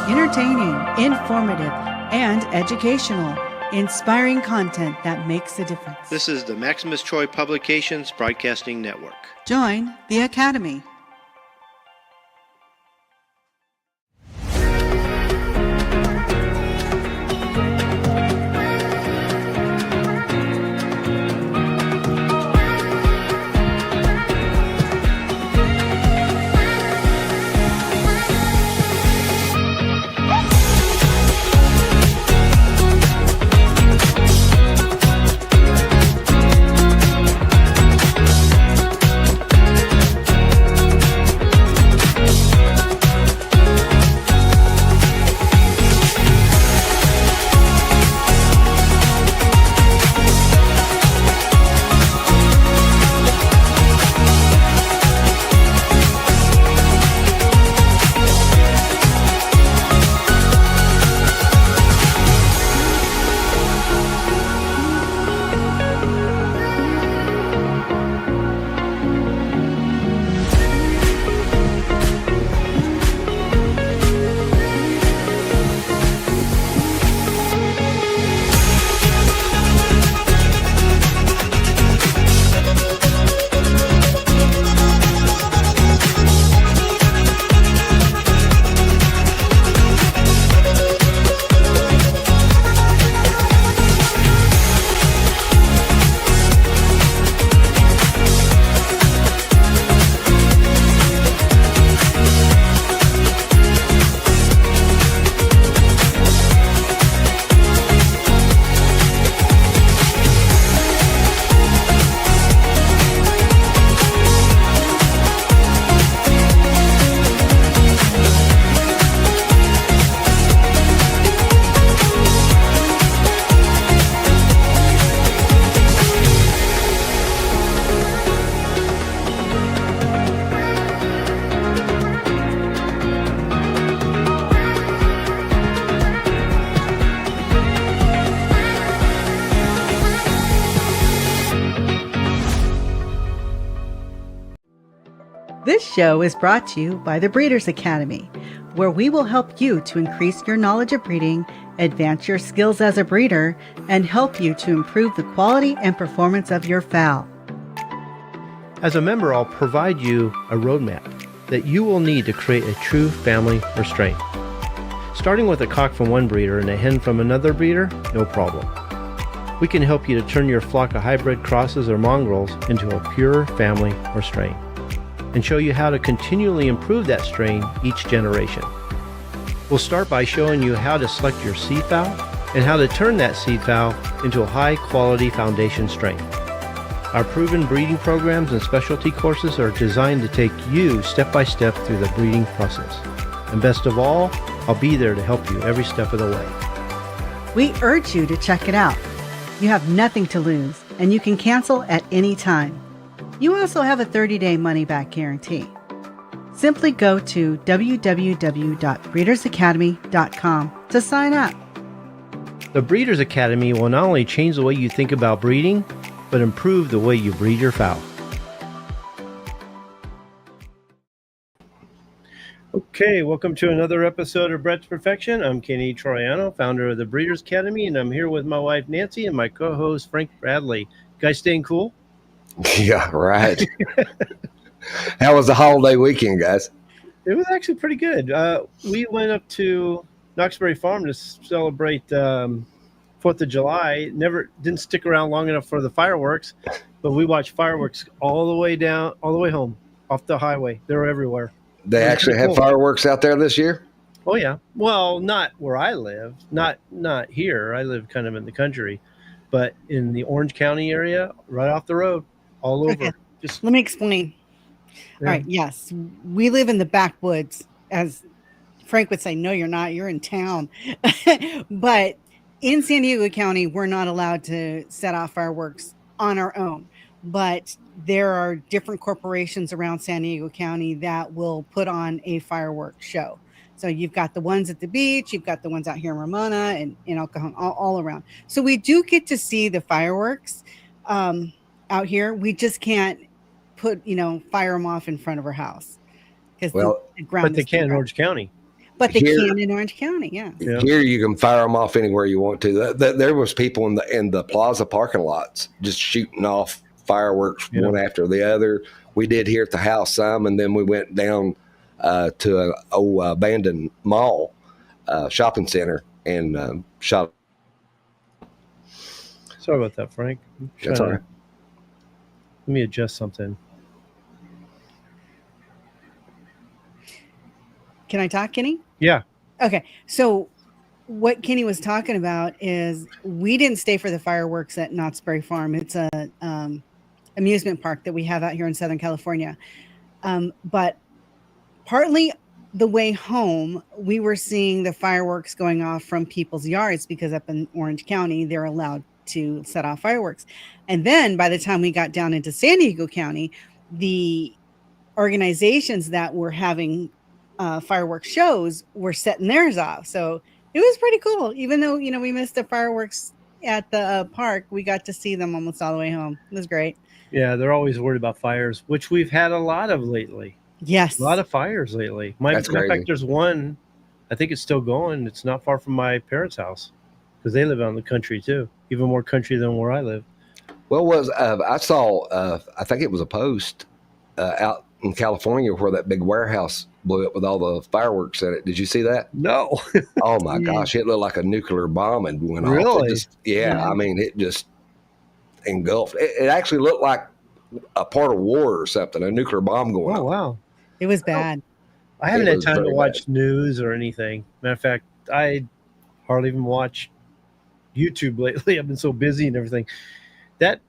Entertaining, informative, and educational. Inspiring content that makes a difference. This is the Maximus Troy Publications Broadcasting Network. Join the Academy. This show is brought to you by the Breeders' Academy, where we will help you to increase your knowledge of breeding, advance your skills as a breeder, and help you to improve the quality and performance of your fowl. As a member, I'll provide you a roadmap that you will need to create a true family restraint. Starting with a cock from one breeder and a hen from another breeder, no problem. We can help you to turn your flock of hybrid crosses or mongrels into a pure family restraint, and show you how to continually improve that strain each generation. We'll start by showing you how to select your seed fowl and how to turn that seed fowl into a high-quality foundation strain. Our proven breeding programs and specialty courses are designed to take you step by step through the breeding process. And best of all, I'll be there to help you every step of the way. We urge you to check it out. You have nothing to lose, and you can cancel at any time. You also have a 30-day money-back guarantee. Simply go to www.breedersacademy.com to sign up. The Breeders' Academy will not only change the way you think about breeding, but improve the way you breed your fowl. Okay, welcome to another episode of Bred to Perfection. I'm Kenny Troiano, founder of the Breeders' Academy, and I'm here with my wife Nancy and my co-host Frank Bradley. You guys staying cool? Yeah, right. How was the holiday weekend, guys? It was actually pretty good. We went up to Knoxbury Farm to celebrate 4th of July. Didn't stick around long enough for the fireworks, but we watched fireworks all the way home, off the highway. They were everywhere. They actually had fireworks out there this year? Oh, yeah. Well, not where I live. Not here. I live kind of in the country. But in the Orange County area, right off the road, all over. Okay. Let me explain. Yeah. All right. Yes. We live in the backwoods. As Frank would say, no, you're not. You're in town. But in San Diego County, we're not allowed to set off fireworks on our own. But there are different corporations around San Diego County that will put on a fireworks show. So you've got the ones at the beach, you've got the ones out here in Ramona and in El Cajon, all around. So we do get to see the fireworks out here. We just can't fire them off in front of our house. But they can in Orange County. But they Here, can in Orange County, yeah. here you can fire them off anywhere you want to. There was people in the plaza parking lots just shooting off fireworks one after the other. We did here at the house some, and then we went down to an old abandoned mall shopping center and shot. Sorry about that, Frank. That's all right. Let me adjust something. Can I talk, Kenny? Yeah. Okay. So what Kenny was talking about is we didn't stay for the fireworks at Knott's Berry Farm. It's a amusement park that we have out here in Southern California. But partly the way home, we were seeing the fireworks going off from people's yards because up in Orange County, they're allowed to set off fireworks. And then by the time we got down into San Diego County, the organizations that were having fireworks shows were setting theirs off. So it was pretty cool. Even though, we missed the fireworks at the park, we got to see them almost all the way home. It was great. Yeah, they're always worried about fires, which we've had a lot of lately. Yes. A lot of fires lately. In fact, there's one, I think it's still going. It's not far from my parents' house because they live out in the country too, even more country than where I live. Well, I saw, I think it was a post out in California where that big warehouse blew up with all the fireworks in it. Did you see that? No. Oh my gosh, it looked like a nuclear bomb and went off. Really? I mean, it just engulfed. It actually looked like a part of war or something, a nuclear bomb going off. Oh, wow. It was bad. I haven't had time to watch news or anything. Matter of fact, I hardly even watch YouTube lately. I've been so busy and everything. That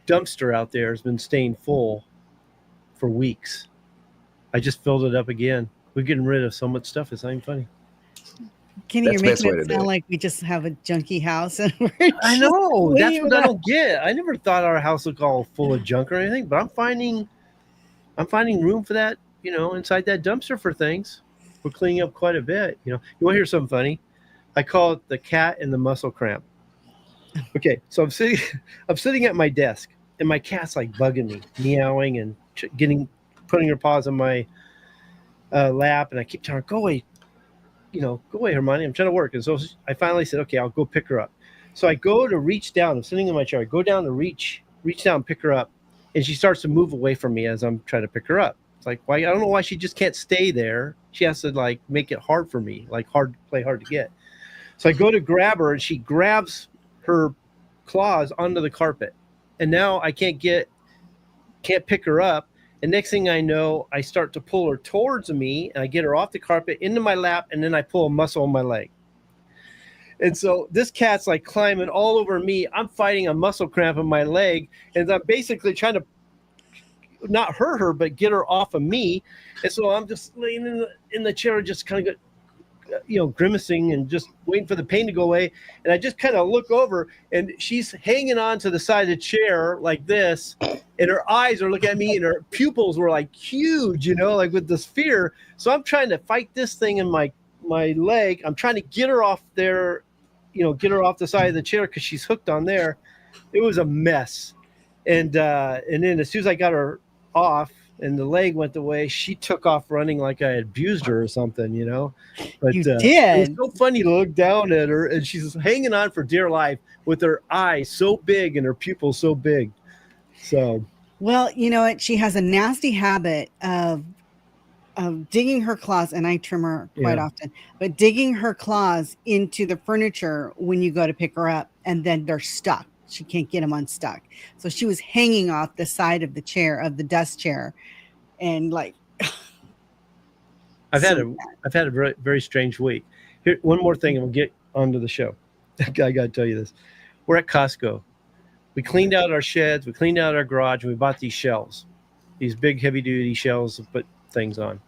dumpster out there has been staying full for weeks. I just filled it up again. We're getting rid of so much stuff. It's not even funny. Kenny, you're making it sound like we just have a junky house. And I know. That's what I don't get. I never thought our house looked all full of junk or anything, but I'm finding room for that, inside that dumpster for things. We're cleaning up quite a bit. You want to hear something funny? I call it the cat and the muscle cramp. Okay, so I'm sitting at my desk, and my cat's like bugging me, meowing and putting her paws on my lap, and I keep telling her, "Go away, go away, Hermione. I'm trying to work." And so I finally said, "Okay, I'll go pick her up." So I go to reach down. I'm sitting in my chair. I go down to reach down, and pick her up, and she starts to move away from me as I'm trying to pick her up. It's like, why? I don't know why she just can't stay there. She has to make it hard for me, play hard to get. So I go to grab her, and she grabs her claws onto the carpet, and now I can't pick her up. And next thing I know, I start to pull her towards me, and I get her off the carpet into my lap, and then I pull a muscle on my leg. And so this cat's climbing all over me. I'm fighting a muscle cramp in my leg, and I'm basically trying to not hurt her, but get her off of me. And so I'm just laying in the chair, just kind of grimacing and just waiting for the pain to go away. And I just kind of look over, and she's hanging on to the side of the chair like this, and her eyes are looking at me, and her pupils were huge, with this fear. So I'm trying to fight this thing in my leg. I'm trying to get her off there, get her off the side of the chair because she's hooked on there. It was a mess. And then as soon as I got her off and the leg went away, she took off running like I had abused her or something, But you did. It was so funny to look down at her, and she's hanging on for dear life with her eyes so big and her pupils so big. So, well, you know what? She has a nasty habit of digging her claws, and I trim her quite often, but digging her claws into the furniture when you go to pick her up, and then they're stuck. She can't get them unstuck. So she was hanging off the side of the chair, of the desk chair, and I've had a very, very strange week. Here, one more thing, and we'll get onto the show. I got to tell you this. We're at Costco. We cleaned out our sheds. We cleaned out our garage. And we bought these shelves, these big, heavy-duty shelves to put things on.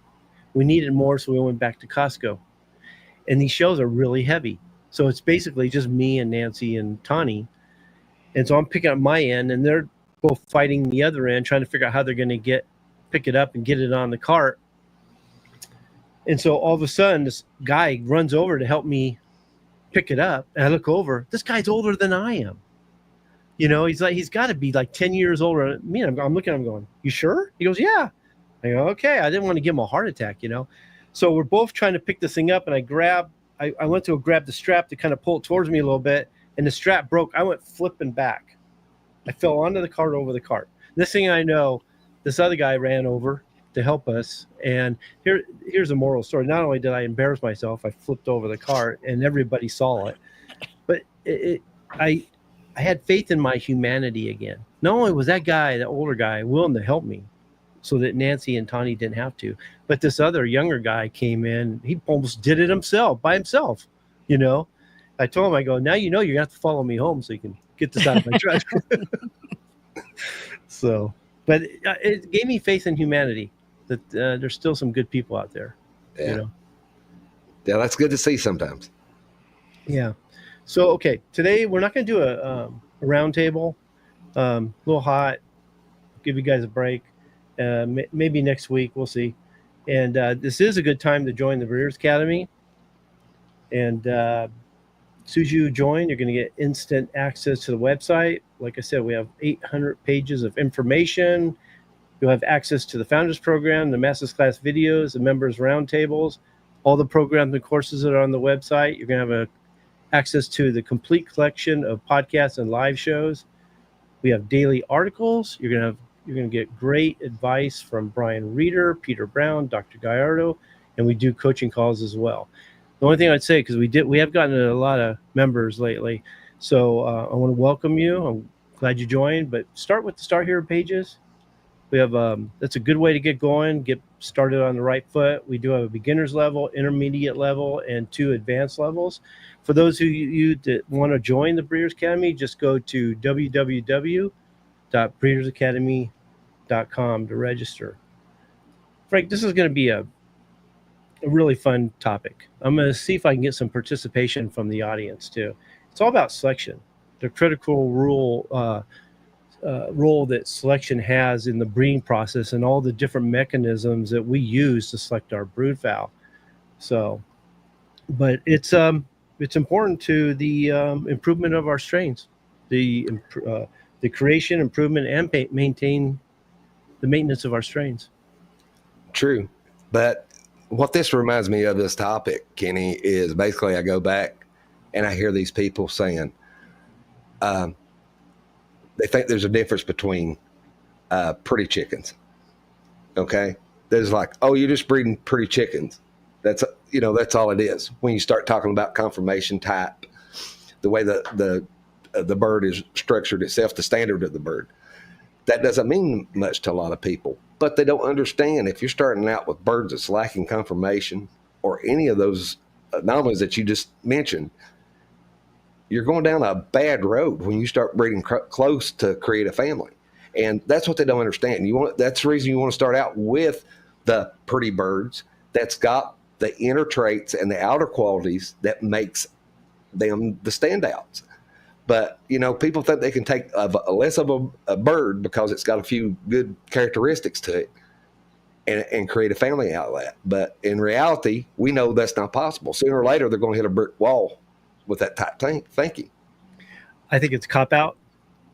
We needed more, so we went back to Costco. And these shelves are really heavy. So it's basically just me and Nancy and Tawny. And so I'm picking up my end, and they're both fighting the other end, trying to figure out how they're going to pick it up and get it on the cart. And so all of a sudden, this guy runs over to help me pick it up. And I look over. This guy's older than I am. He's got to be 10 years older than me. I'm looking at him going, "You sure?" He goes, "Yeah." I go, "Okay." I didn't want to give him a heart attack, So we're both trying to pick this thing up, and I went to grab the strap to kind of pull it towards me a little bit, and the strap broke. I went flipping back. I fell onto the cart, over the cart. This thing I know, this other guy ran over to help us. And here's a moral story. Not only did I embarrass myself, I flipped over the cart, and everybody saw it. But I had faith in my humanity again. Not only was that guy, the older guy, willing to help me so that Nancy and Tawny didn't have to, but this other younger guy came in. He almost did it by himself. I told him, I go, now you're going to have to follow me home so you can get this out of my truck. So, but it gave me faith in humanity that there's still some good people out there. Yeah. Yeah, that's good to see sometimes. Yeah. So, okay, today we're not going to do a round table. A little hot. Give you guys a break. Maybe next week, we'll see. And this is a good time to join the Breeders' Academy. And as soon as you join, you're going to get instant access to the website. Like I said, we have 800 pages of information. You'll have access to the Founders Program, the Masters Class videos, the Members Roundtables, all the programs and courses that are on the website. You're going to have access to the complete collection of podcasts and live shows. We have daily articles. You're going to get great advice from Brian Reeder, Peter Brown, Dr. Gallardo, and we do coaching calls as well. The only thing I'd say, because we have gotten a lot of members lately, so I want to welcome you. I'm glad you joined, but start with the Start Here pages. We have that's a good way to get going, get started on the right foot. We do have a beginner's level, intermediate level, and 2 advanced levels. For those of you that want to join the Breeders' Academy, just go to www.breedersacademy.com to register. Frank, this is going to be a really fun topic. I'm going to see if I can get some participation from the audience too. It's all about selection, the critical role that selection has in the breeding process, and all the different mechanisms that we use to select our brood fowl. So, but it's important to the improvement of our strains, the creation, improvement, and maintenance of our strains. True, but what this reminds me of, this topic, Kenny, is basically I go back and I hear these people saying they think there's a difference between pretty chickens. Okay, there's like, oh, you're just breeding pretty chickens. That's all it is. When you start talking about conformation type, the way the bird is structured itself, the standard of the bird, that doesn't mean much to a lot of people. But they don't understand, if you're starting out with birds that's lacking conformation or any of those anomalies that you just mentioned, you're going down a bad road when you start breeding close to create a family. And that's what they don't understand. That's the reason you want to start out with the pretty birds that's got the inner traits and the outer qualities that makes them the standouts. But, people think they can take less of a bird because it's got a few good characteristics to it and create a family out of that. But in reality, we know that's not possible. Sooner or later, they're going to hit a brick wall with that type thinking. I think it's cop-out.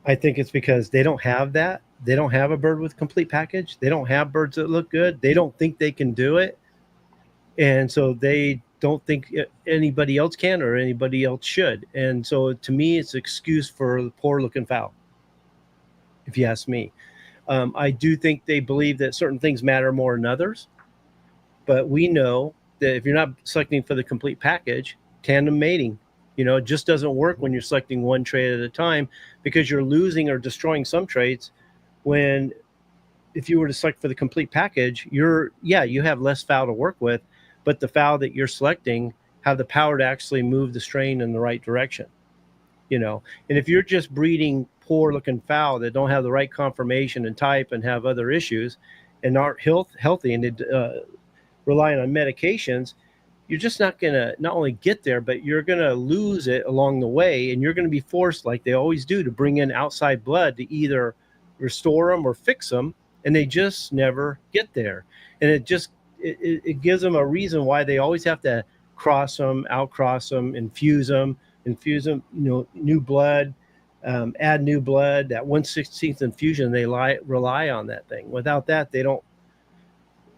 I think it's because they don't have that. They don't have a bird with complete package. They don't have birds that look good. They don't think they can do it. And so they don't think anybody else can or anybody else should. And so to me, it's an excuse for the poor looking fowl, if you ask me. I do think they believe that certain things matter more than others, but we know that if you're not selecting for the complete package, tandem mating, it just doesn't work when you're selecting one trait at a time, because you're losing or destroying some traits. When if you were to select for the complete package, you have less fowl to work with, but the fowl that you're selecting have the power to actually move the strain in the right direction. And if you're just breeding poor looking fowl that don't have the right conformation and type and have other issues and aren't healthy and relying on medications, you're just not going to not only get there, but you're going to lose it along the way. And you're going to be forced, like they always do, to bring in outside blood to either restore them or fix them. And they just never get there. And it gives them a reason why they always have to cross them, outcross them, infuse them, new blood, add new blood. That 1/16th infusion, they rely on that thing. Without that, they don't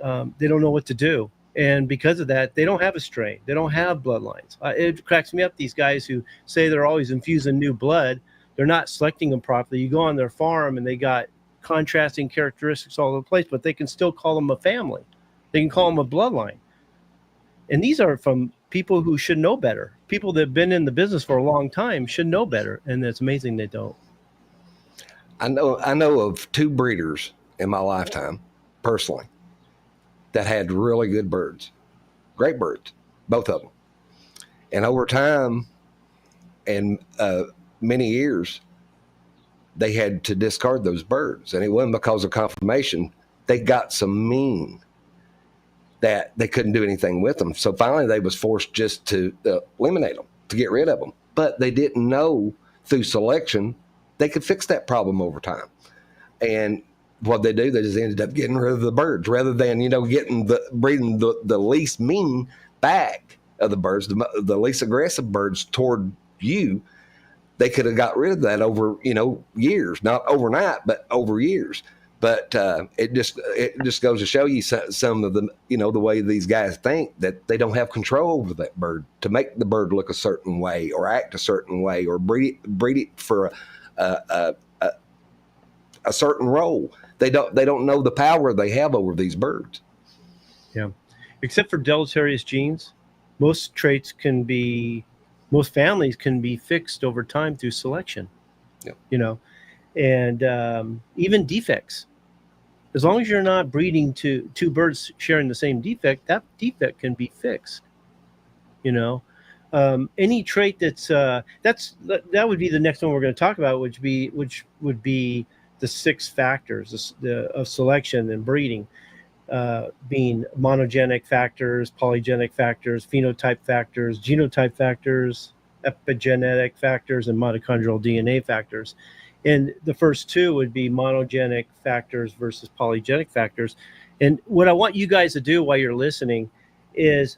know what to do. And because of that, they don't have a strain. They don't have bloodlines. It cracks me up, these guys who say they're always infusing new blood. They're not selecting them properly. You go on their farm and they got contrasting characteristics all over the place, but they can still call them a family. They can call them a bloodline. And these are from people who should know better. People that have been in the business for a long time should know better. And it's amazing they don't. I know of 2 breeders in my lifetime, personally, that had really good birds, great birds, both of them. And over time and many years, they had to discard those birds. And it wasn't because of conformation. They got so mean that they couldn't do anything with them. So finally they was forced just to eliminate them, to get rid of them. But they didn't know through selection they could fix that problem over time. And what they do, they just ended up getting rid of the birds rather than, getting breeding the least mean back of the birds, the least aggressive birds toward you. They could have got rid of that over, years, not overnight, but over years. But it just goes to show you some of the, the way these guys think, that they don't have control over that bird to make the bird look a certain way or act a certain way or breed it for a certain role. They don't know the power they have over these birds. Yeah. Except for deleterious genes, most families can be fixed over time through selection. Yeah. And even defects. As long as you're not breeding to 2 birds sharing the same defect, that defect can be fixed. Any trait that would be the next one we're going to talk about, which would be the 6 factors of selection and breeding, being monogenic factors, polygenic factors, phenotype factors, genotype factors, epigenetic factors, and mitochondrial DNA factors. And the first 2 would be monogenic factors versus polygenic factors. And what I want you guys to do while you're listening is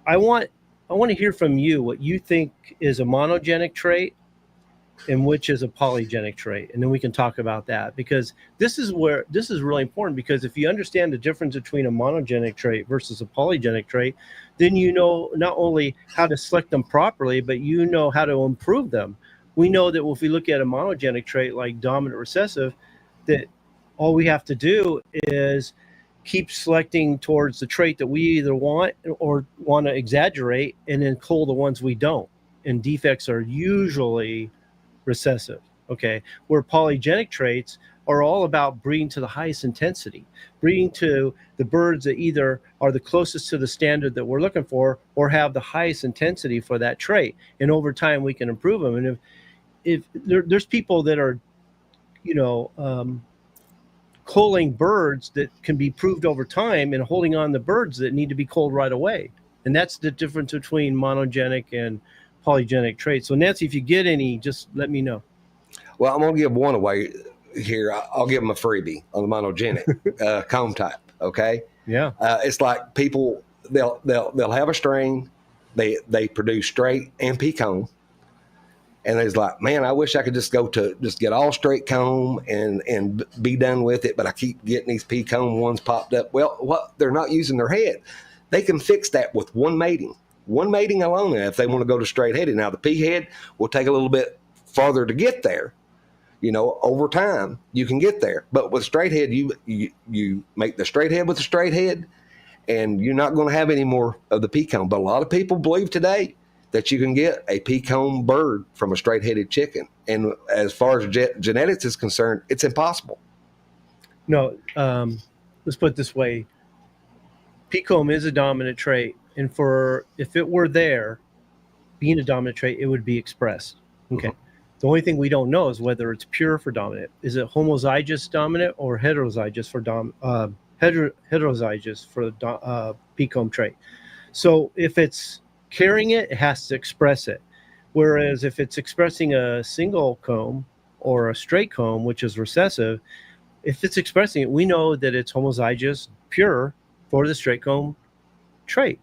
I want to hear from you what you think is a monogenic trait and which is a polygenic trait. And then we can talk about that, because this is really important, because if you understand the difference between a monogenic trait versus a polygenic trait, then you know not only how to select them properly, but you know how to improve them. We know that if we look at a monogenic trait like dominant recessive, that all we have to do is keep selecting towards the trait that we either want or want to exaggerate, and then cull the ones we don't. And defects are usually recessive. Okay. Where polygenic traits are all about breeding to the highest intensity, breeding to the birds that either are the closest to the standard that we're looking for or have the highest intensity for that trait. And over time we can improve them. And if there's people that are, culling birds that can be proved over time and holding on the birds that need to be culled right away. And that's the difference between monogenic and polygenic traits. So Nancy, if you get any, just let me know. Well, I'm going to give one away here. I'll give them a freebie on the monogenic comb type. Okay. Yeah. It's like people, they'll have a strain. They produce straight and pea comb. And it's like, man, I wish I could just get all straight comb and be done with it. But I keep getting these pea comb ones popped up. Well, they're not using their head. They can fix that with one mating alone. If they want to go to straight headed. Now the pea head will take a little bit farther to get there. Over time you can get there. But with straight head, you make the straight head with the straight head, and you're not going to have any more of the pea comb. But a lot of people believe today that you can get a pea comb bird from a straight-headed chicken. And as far as genetics is concerned, it's impossible. No, let's put it this way. Pea comb is a dominant trait. And if it were there, being a dominant trait, it would be expressed. Okay. Mm-hmm. The only thing we don't know is whether it's pure for dominant. Is it homozygous dominant or heterozygous for heterozygous for the pea comb trait? So if it's carrying it has to express it. Whereas if it's expressing a single comb or a straight comb, which is recessive, if it's expressing it, we know that it's homozygous pure for the straight comb trait.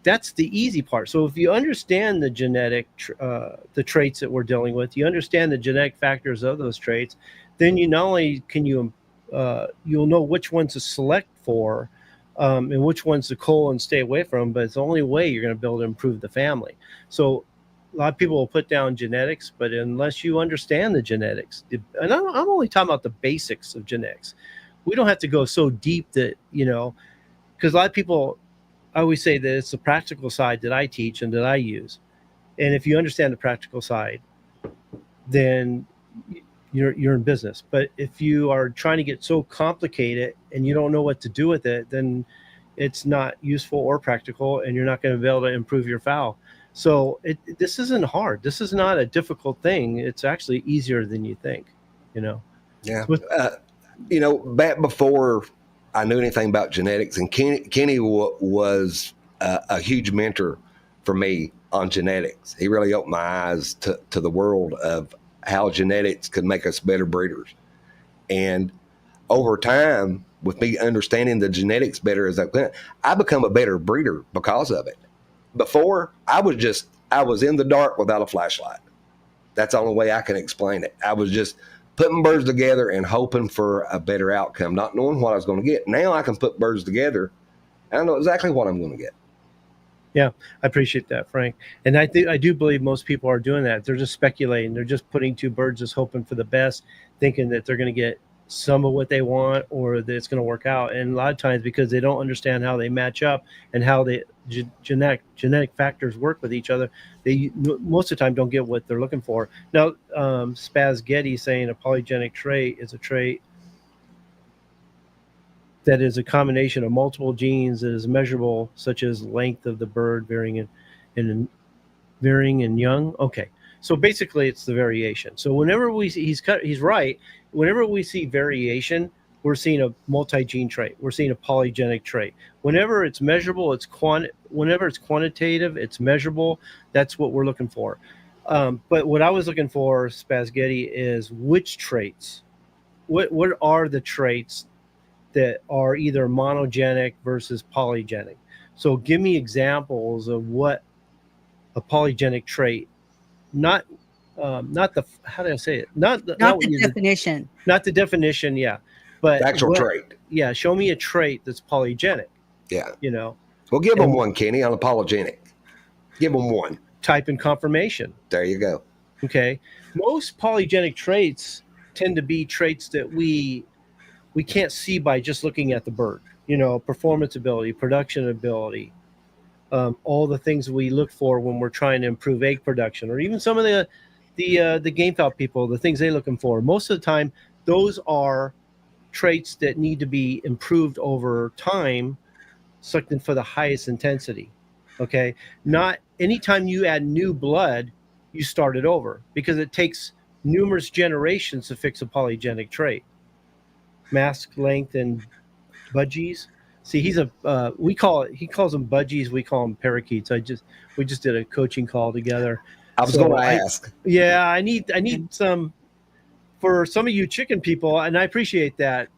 That's the easy part. So if you understand the genetic, the traits that we're dealing with, you understand the genetic factors of those traits, then you not only can you'll know which ones to select for and which ones to cull and stay away from. But it's the only way you're going to be able to improve the family. So a lot of people will put down genetics, but unless you understand the genetics, and I'm only talking about the basics of genetics. We don't have to go so deep that, because a lot of people, I always say that it's the practical side that I teach and that I use. And if you understand the practical side, then you're in business. But if you are trying to get so complicated and you don't know what to do with it, then it's not useful or practical, and you're not going to be able to improve your fowl. So this isn't hard. This is not a difficult thing. It's actually easier than you think, Yeah. Back before I knew anything about genetics, and Kenny was a huge mentor for me on genetics. He really opened my eyes to the world of how genetics could make us better breeders. And over time, with me understanding the genetics better as I become a better breeder because of it. Before, I was in the dark without a flashlight. That's the only way I can explain it. I was just putting birds together and hoping for a better outcome, not knowing what I was going to get. Now I can put birds together and I know exactly what I'm going to get. Yeah, I appreciate that, Frank. And I do believe most people are doing that. They're just speculating. They're just putting two birds, just hoping for the best, thinking that they're going to get some of what they want or that it's going to work out. And a lot of times, because they don't understand how they match up and how the genetic factors work with each other, they most of the time don't get what they're looking for. Now, Spaz Getty saying a polygenic trait is a trait that is a combination of multiple genes that is measurable, such as length of the bird varying in young. Okay, so basically it's the variation. So whenever we see, he's right. Whenever we see variation, we're seeing a multi-gene trait. We're seeing a polygenic trait. Whenever it's measurable, whenever it's quantitative, it's measurable. That's what we're looking for. But what I was looking for, Spazgetti, is which traits. What are the traits that are either monogenic versus polygenic? So give me examples of what a polygenic trait, not the, how do I say it? Not the definition. Not the definition, yeah. But the actual trait. Yeah, show me a trait that's polygenic. Yeah. Well, give them one, Kenny, unapologetic. Give them one. Type and conformation. There you go. Okay. Most polygenic traits tend to be traits that we can't see by just looking at the bird. Performance ability, production ability, all the things we look for when we're trying to improve egg production, or even some of the game fowl people, the things they're looking for. Most of the time, those are traits that need to be improved over time, something for the highest intensity. Okay, not anytime you add new blood, you start it over, because it takes numerous generations to fix a polygenic trait. Mask length and budgies. See, he calls them budgies. We call them parakeets. We just did a coaching call together. I was going to ask. I need some for some of you chicken people, and I appreciate that,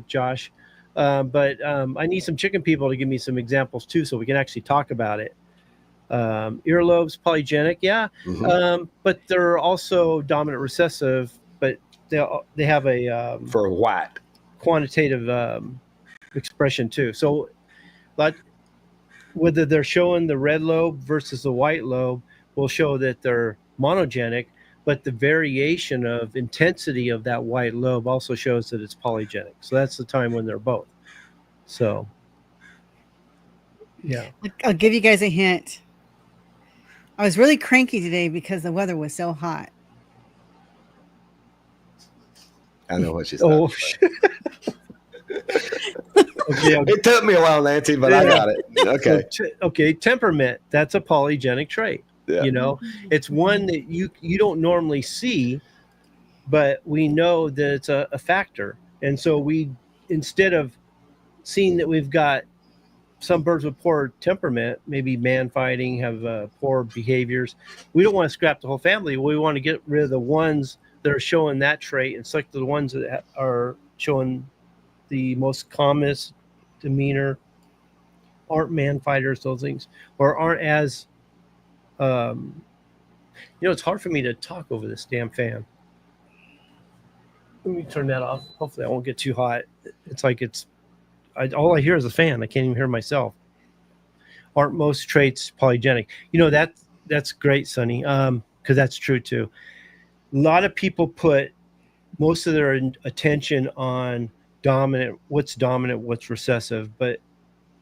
Josh. But I need some chicken people to give me some examples too, so we can actually talk about it. Earlobes, polygenic, yeah, but they're also dominant recessive, but they have a for white quantitative expression too. So, but whether they're showing the red lobe versus the white lobe will show that they're monogenic, but the variation of intensity of that white lobe also shows that it's polygenic. So that's the time when they're both. So, yeah. I'll give you guys a hint. I was really cranky today because the weather was so hot. I know what she's talking about. Okay. It took me a while, Nancy, but I got it. Okay. Okay. Temperament. That's a polygenic trait. Yeah. It's one that you don't normally see, but we know that it's a factor. And so instead of seeing that we've got some birds with poor temperament, maybe man fighting, have poor behaviors, we don't want to scrap the whole family. We want to get rid of the ones that are showing that trait and select the ones that are showing the most calmest demeanor, aren't man fighters, those things, or aren't as it's hard for me to talk over this damn fan. Let me turn that off. Hopefully I won't get too hot. It's like it's all I hear is a fan. I can't even hear myself. Aren't most traits polygenic? You know, that's great, Sonny, because that's true too. A lot of people put most of their attention on dominant, what's recessive, but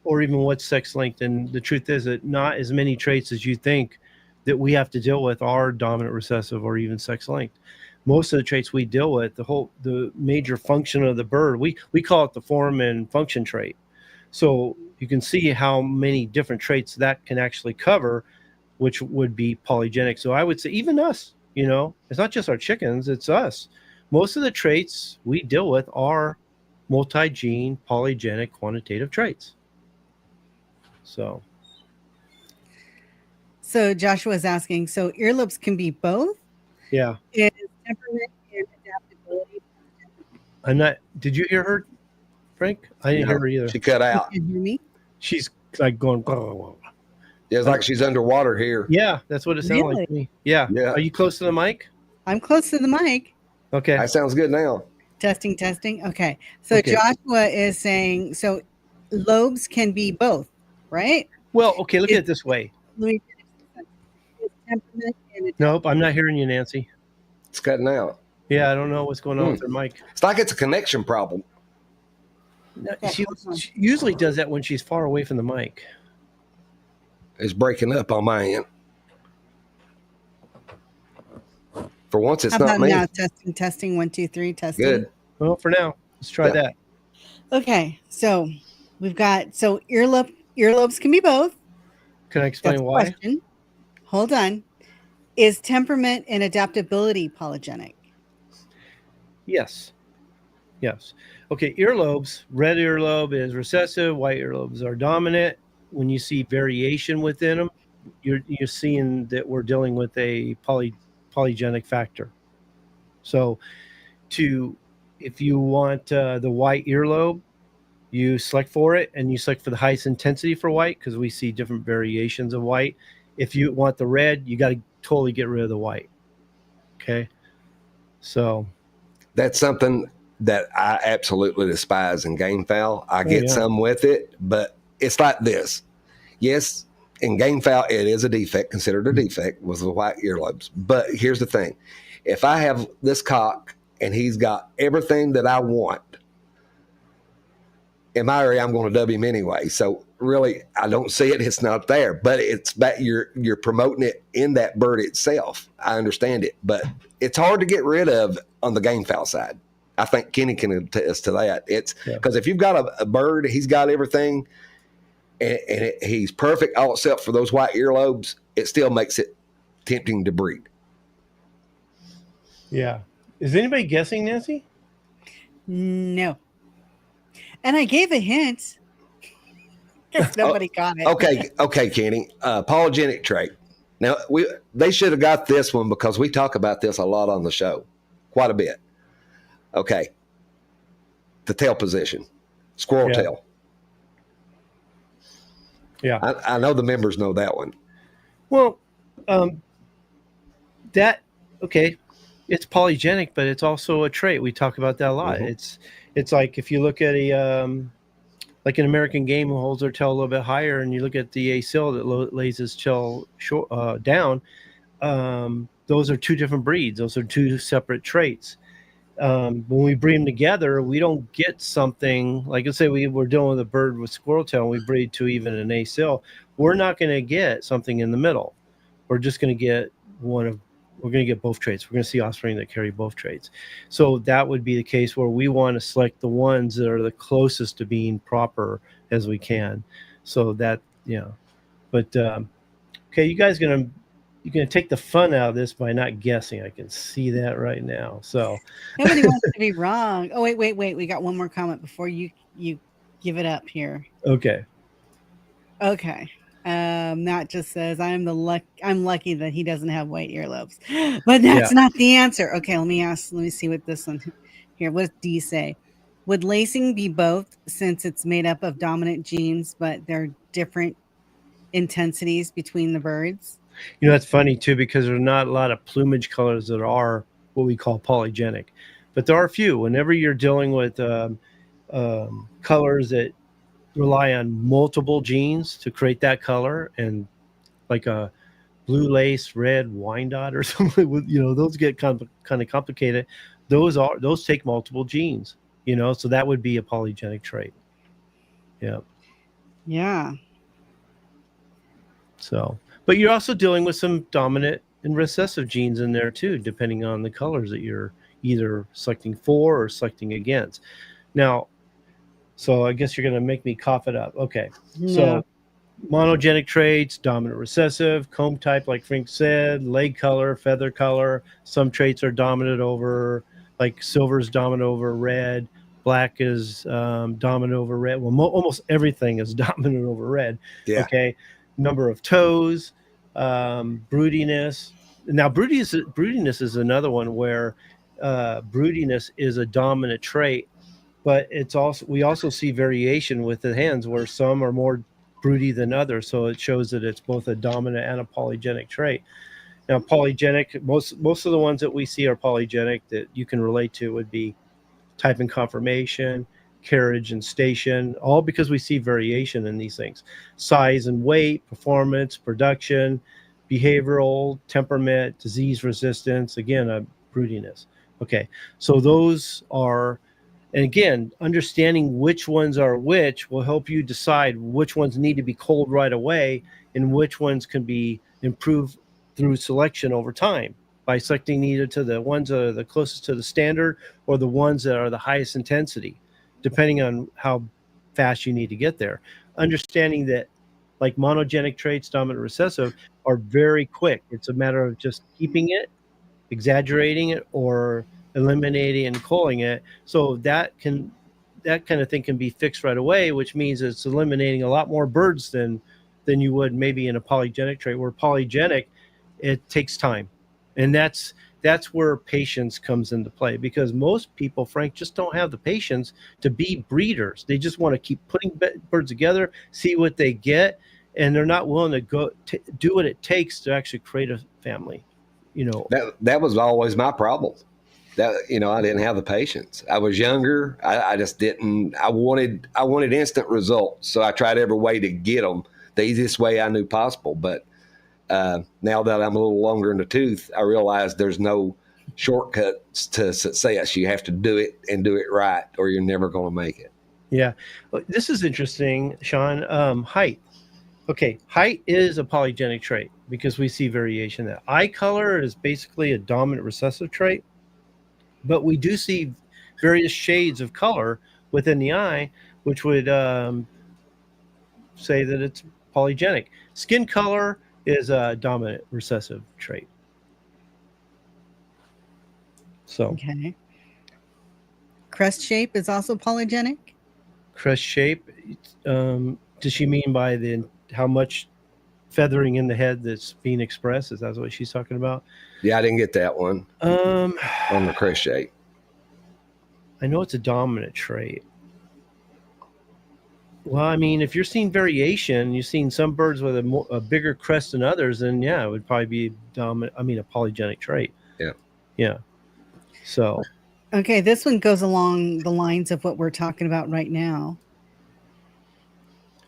or even what's sex linked. And the truth is that not as many traits as you think that we have to deal with are dominant, recessive, or even sex linked. Most of the traits we deal with, the major function of the bird, we call it the form and function trait. So you can see how many different traits that can actually cover, which would be polygenic. So I would say even us, you know, it's not just our chickens, it's us. Most of the traits we deal with are multi-gene, polygenic, quantitative traits. So Joshua is asking, so earlobes can be both? yeah. Is temperament and adaptability? Did you hear her, Frank? I didn't hear her either. She cut out. You can hear me? She's like going, oh. Yeah, it's like she's underwater here. Yeah, that's what it sounded like to me. Yeah. Yeah. Are you close to the mic? I'm close to the mic. Okay. That sounds good now. Testing. Okay. So Joshua is saying, so lobes can be both, right? Well, okay, look at it this way. Let me finish this sentence. Temperament and Nope, I'm not hearing you, Nancy. It's cutting out. Yeah, I don't know what's going on with her mic. It's like it's a connection problem. She usually does that when she's far away from the mic. It's breaking up on my end. For once, it's How not about me. now? Testing. 1, 2, 3. Testing. Good. Well, for now, let's try that. Okay, so we've got earlobes can be both. Can I explain why? Question. Hold on. Is temperament and adaptability polygenic? Yes. Okay, earlobes. Red earlobe is recessive. White earlobes are dominant. When you see variation within them, you're seeing that we're dealing with a polygenic factor. So, if you want the white earlobe, you select for it, and you select for the highest intensity for white because we see different variations of white. If you want the red, you got to totally get rid of the white. Okay, so that's something that I absolutely despise in game fowl. I get some with it, but it's like this. Yes, in game fowl, it is a defect, considered a defect with the white earlobes. But here's the thing. If I have this cock and he's got everything that I want, in my area, I'm going to dub him anyway. So really, I don't see it. It's not there. But it's back. You're promoting it in that bird itself. I understand it. But it's hard to get rid of on the game fowl side. I think Kenny can attest to that. It's because if you've got a bird, he's got everything, and he's perfect all except for those white earlobes, it still makes it tempting to breed. Yeah. Is anybody guessing, Nancy? No. And I gave a hint. Because nobody got it. Okay, Kenny. Polygenic trait. Now, they should have got this one because we talk about this a lot on the show. Quite a bit. Okay. The tail position. Squirrel tail. Yeah. I know the members know that one. Well, it's polygenic, but it's also a trait. We talk about that a lot. Mm-hmm. It's like if you look at like an American game who holds their tail a little bit higher, and you look at the asil that lays his tail down, those are two different breeds. Those are two separate traits. When we breed them together, we don't get something like, let's say we're dealing with a bird with squirrel tail and we breed to even an asil. We're not going to get something in the middle. We're just going to get we're going to get both traits. We're going to see offspring that carry both traits. So that would be the case where we want to select the ones that are the closest to being proper as we can. So that, but okay, you guys you're going to take the fun out of this by not guessing. I can see that right now. So nobody wants to be wrong. Oh, wait. We got one more comment before you give it up here. Okay. That just says I'm lucky that he doesn't have white earlobes, but that's not the answer. Okay, let me see what this one here. What does D say? Would lacing be both since it's made up of dominant genes, but they're different intensities between the birds? That's funny too, because there's not a lot of plumage colors that are what we call polygenic, but there are a few. Whenever you're dealing with colors that rely on multiple genes to create that color, and like a blue lace, red Wyandotte or something with, those get kind of complicated. Those take multiple genes, so that would be a polygenic trait. Yeah. Yeah. So, but you're also dealing with some dominant and recessive genes in there too, depending on the colors that you're either selecting for or selecting against. Now, so I guess you're going to make me cough it up. Okay. No. So monogenic traits, dominant recessive, comb type, like Frank said, leg color, feather color. Some traits are dominant over, like silver is dominant over red, black is dominant over red. Well, almost everything is dominant over red. Yeah. Okay. Number of toes, broodiness. Now, broodiness is another one where broodiness is a dominant trait, but we also see variation with the hens where some are more broody than others, so it shows that it's both a dominant and a polygenic trait. Now, polygenic, most of the ones that we see are polygenic that you can relate to would be type and conformation, carriage and station, all because we see variation in these things. Size and weight, performance, production, behavioral, temperament, disease resistance, again, broodiness. Okay, so those are, and again, understanding which ones are which will help you decide which ones need to be culled right away and which ones can be improved through selection over time by selecting either to the ones that are the closest to the standard or the ones that are the highest intensity, depending on how fast you need to get there. Understanding that like monogenic traits, dominant recessive, are very quick. It's a matter of just keeping it, exaggerating it, or eliminating and culling it. So that kind of thing can be fixed right away, which means it's eliminating a lot more birds than you would maybe in a polygenic trait. Where polygenic, it takes time, and that's where patience comes into play, because most people, Frank, just don't have the patience to be breeders. They just want to keep putting birds together, see what they get, and they're not willing to go do what it takes to actually create a family. That was always my problem. That I didn't have the patience. I was younger. I just didn't. I wanted instant results, so I tried every way to get them the easiest way I knew possible. But now that I'm a little longer in the tooth, I realize there's no shortcuts to success. You have to do it and do it right, or you're never going to make it. Yeah, this is interesting, Sean. Height. Okay, height is a polygenic trait because we see variation there. Eye color is basically a dominant recessive trait, but we do see various shades of color within the eye, which would say that it's polygenic. Skin color is a dominant recessive trait. So, okay. Crest shape is also polygenic? Crest shape, does she mean by how much feathering in the head that's being expressed? Is that what she's talking about? Yeah, I didn't get that one. On the crest shape. I know it's a dominant trait. Well, I mean, if you're seeing variation, you're seeing some birds with a bigger crest than others, then yeah, it would probably be a polygenic trait. Yeah. Yeah. So. Okay, this one goes along the lines of what we're talking about right now.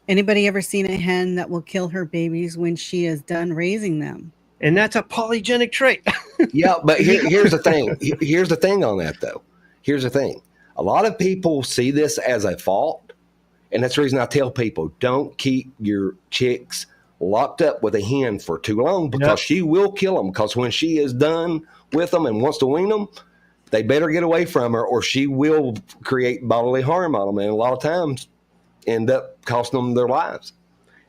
Anybody ever seen a hen that will kill her babies when she is done raising them? And that's a polygenic trait. Yeah, but here's the thing. Here's the thing on that, though. Here's the thing. A lot of people see this as a fault, and that's the reason I tell people, don't keep your chicks locked up with a hen for too long, because she will kill them. Because when she is done with them and wants to wean them, they better get away from her, or she will create bodily harm on them, and a lot of times end up costing them their lives.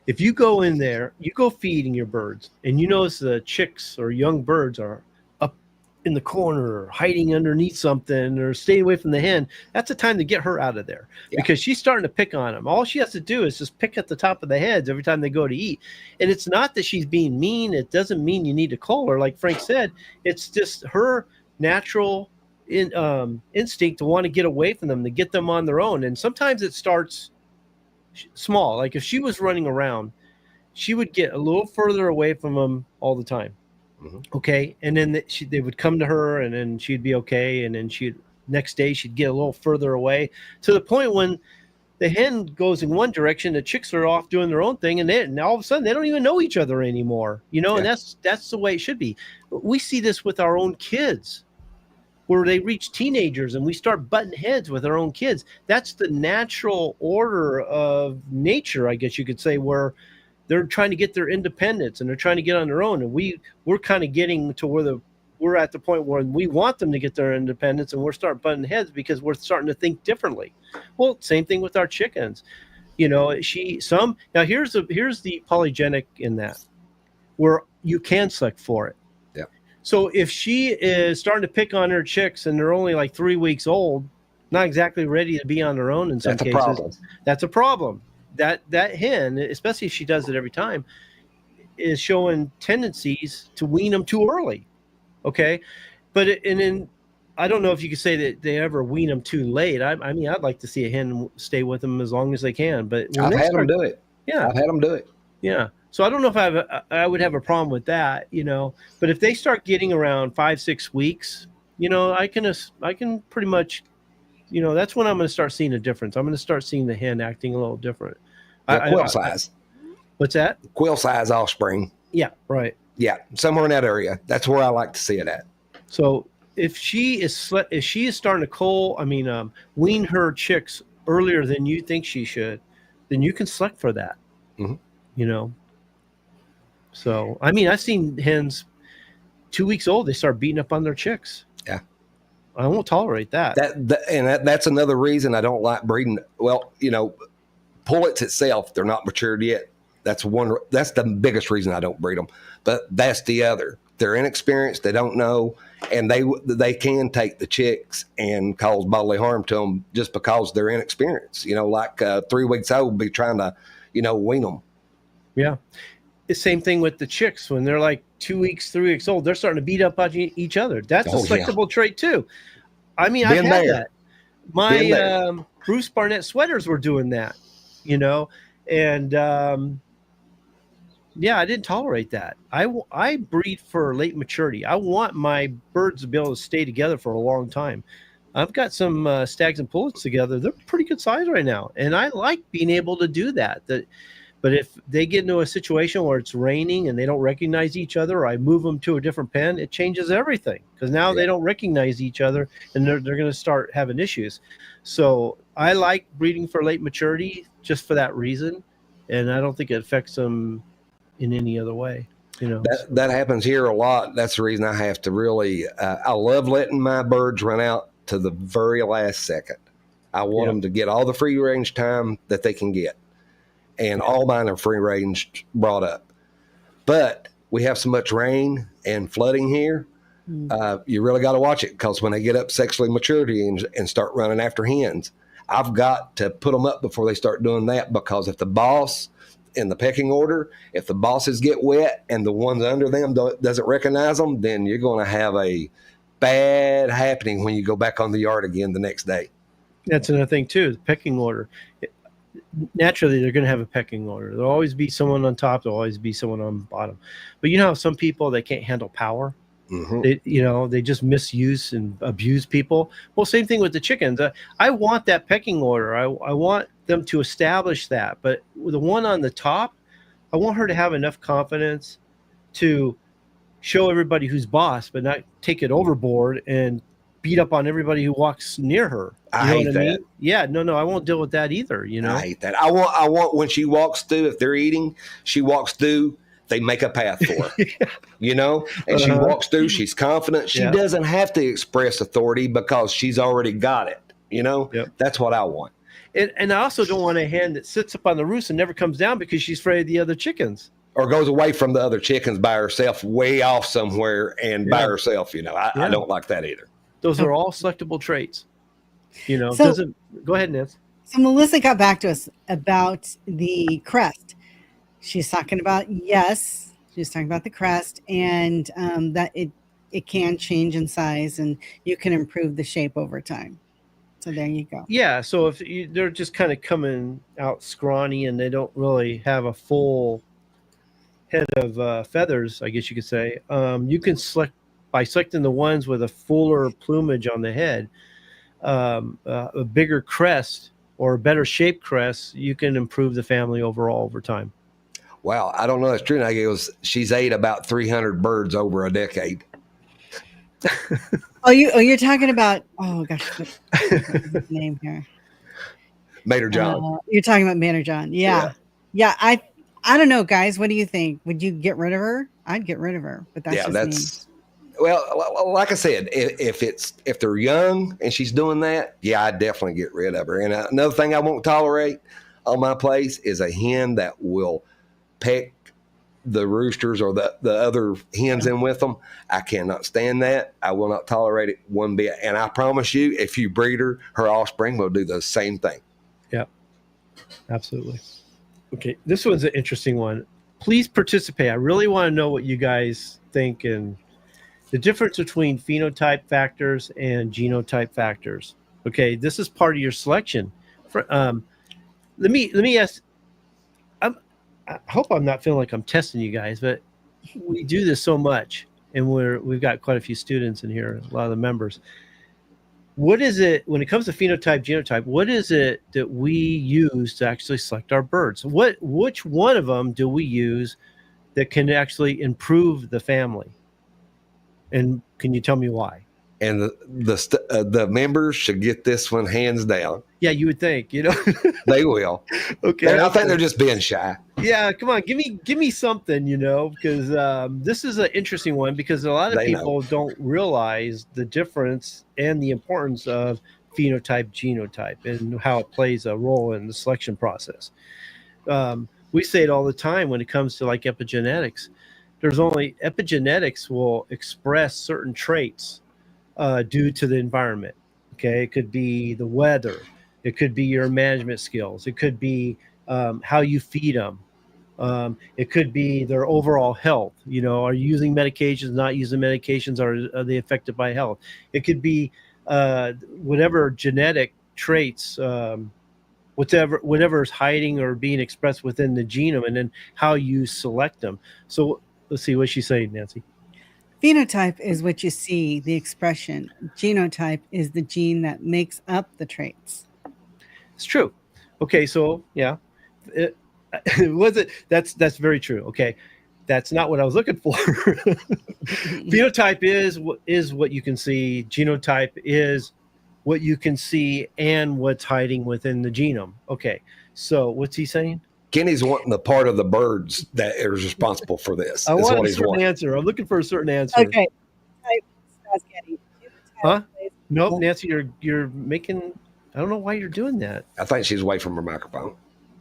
If you go in there, you go feeding your birds, and you notice the chicks or young birds are up in the corner or hiding underneath something or staying away from the hen, that's the time to get her out of there, because she's starting to pick on them. All she has to do is just pick at the top of the heads every time they go to eat. And it's not that she's being mean. It doesn't mean you need to cull her. Like Frank said, it's just her natural instinct to want to get away from them, to get them on their own. And sometimes it starts small. Like if she was running around, she would get a little further away from them all the time. Mm-hmm. Okay. And then they would come to her, and then she'd be okay. And then next day she'd get a little further away, to the point when the hen goes in one direction, the chicks are off doing their own thing, and all of a sudden they don't even know each other anymore, and that's the way it should be. We see this with our own kids, where they reach teenagers and we start butting heads with our own kids. That's the natural order of nature, I guess you could say, where they're trying to get their independence and they're trying to get on their own. And we're kind of getting to where we're at the point where we want them to get their independence, and we're starting butting heads because we're starting to think differently. Well, same thing with our chickens. Now here's the polygenic in that, where you can select for it. Yeah. So if she is starting to pick on her chicks and they're only like 3 weeks old, not exactly ready to be on their own in some cases, that's a problem. That hen, especially if she does it every time, is showing tendencies to wean them too early. Okay. And then I don't know if you could say that they ever wean them too late. I mean, I'd like to see a hen stay with them as long as they can, but I've had them do it. Yeah. I've had them do it. Yeah. So I don't know if I would have a problem with that, but if they start getting around 5-6 weeks, I can pretty much, that's when I'm going to start seeing a difference. I'm going to start seeing the hen acting a little different. Quill size. What's that? Quill size offspring. Yeah. Right. Yeah. Somewhere in that area. That's where I like to see it at. So if she is starting to wean her chicks earlier than you think she should, then you can select for that. Mm-hmm. So I've seen hens 2 weeks old, they start beating up on their chicks. Yeah. I won't tolerate that. That's another reason I don't like breeding. Well, pullets itself, they're not matured yet. That's the biggest reason I don't breed them. But that's the other. They're inexperienced. They don't know, and they can take the chicks and cause bodily harm to them just because they're inexperienced. Like 3 weeks old, be trying to, wean them. Yeah. The same thing with the chicks when they're like 2 weeks, 3 weeks old. They're starting to beat up on each other. That's a selectable trait too. I've had that. My Bruce Barnett sweaters were doing that, and I didn't tolerate that. I breed for late maturity. I want my birds to be able to stay together for a long time. I've got some stags and pullets together. They're pretty good size right now, and I like being able to do that. But if they get into a situation where it's raining and they don't recognize each other, or I move them to a different pen, it changes everything, because now they don't recognize each other and they're going to start having issues. So I like breeding for late maturity just for that reason, and I don't think it affects them in any other way. That happens here a lot. That's the reason I have to really. I love letting my birds run out to the very last second. I want them to get all the free range time that they can get. And all mine are free range brought up. But we have so much rain and flooding here, you really got to watch it, because when they get up sexually maturity and start running after hens, I've got to put them up before they start doing that, because if the boss in the pecking order, if the bosses get wet and the ones under them doesn't recognize them, then you're going to have a bad happening when you go back on the yard again the next day. That's another thing too, the pecking order. Naturally, they're going to have a pecking order. There'll always be someone on top. There'll always be someone on the bottom. But how some people, they can't handle power. Mm-hmm. They just misuse and abuse people. Well, same thing with the chickens. I want that pecking order. I want them to establish that. But with the one on the top, I want her to have enough confidence to show everybody who's boss, but not take it overboard and beat up on everybody who walks near her. I hate that. I mean? Yeah, no, I won't deal with that either. I hate that. I want when she walks through, if they're eating, she walks through, they make a path for her, and she walks through, she's confident. She doesn't have to express authority because she's already got it. That's what I want. And I also don't want a hen that sits up on the roost and never comes down because she's afraid of the other chickens. Or goes away from the other chickens by herself, way off somewhere and by herself. I don't like that either. Those are all selectable traits. Go ahead, Nancy. So Melissa got back to us about the crest. She's talking about, she's talking about the crest, and that it can change in size and you can improve the shape over time. So there you go. Yeah. So if they're just kind of coming out scrawny and they don't really have a full head of feathers, I guess you could say, you can select by selecting the ones with a fuller plumage on the head, a bigger crest or better shaped crests, you can improve the family overall over time. Wow, I don't know if it's true. Now she's ate about 300 birds over a decade. You're talking about, oh gosh, what's his name here? Mater John. You're talking about Mater John. Yeah. I don't know, guys. What do you think? Would you get rid of her? I'd get rid of her, but that's just me. Well, like I said, if they're young and she's doing that, yeah, I'd definitely get rid of her. And another thing I won't tolerate on my place is a hen that will peck the roosters or the other hens in with them. I cannot stand that. I will not tolerate it one bit. And I promise you, if you breed her, her offspring will do the same thing. Yeah, absolutely. Okay, this one's an interesting one. Please participate. I really want to know what you guys think and the difference between phenotype factors and genotype factors. Okay, this is part of your selection. Let me ask. I hope I'm not feeling like I'm testing you guys, but we do this so much, and we've got quite a few students in here, a lot of the members. What is it when it comes to phenotype, genotype? What is it that we use to actually select our birds? Which one of them do we use that can actually improve the family? And can you tell me why? And the members should get this one hands down. Yeah, you would think, They will. Okay. And I think they're just being shy. Yeah, come on, give me something, because this is an interesting one because a lot of people don't realize the difference and the importance of phenotype, genotype, and how it plays a role in the selection process. We say it all the time when it comes to like epigenetics. Epigenetics will express certain traits due to the environment. Okay, it could be the weather, it could be your management skills, it could be how you feed them, it could be their overall health. Are you using medications, not using medications, are they affected by health? It could be whatever genetic traits, whatever is hiding or being expressed within the genome, and then how you select them. So let's see what she's saying, Nancy. Phenotype is what you see, the expression. Genotype is the gene that makes up the traits. It's true. Okay, so yeah, that's very true. Okay, that's not what I was looking for. Phenotype is what you can see. Genotype is what you can see and what's hiding within the genome. Okay, so what's he saying? Kenny's wanting the part of the birds that is responsible for this. I want a certain answer. I'm looking for a certain answer. Okay. Huh? Nope, Nancy, you're making. I don't know why you're doing that. I think she's away from her microphone.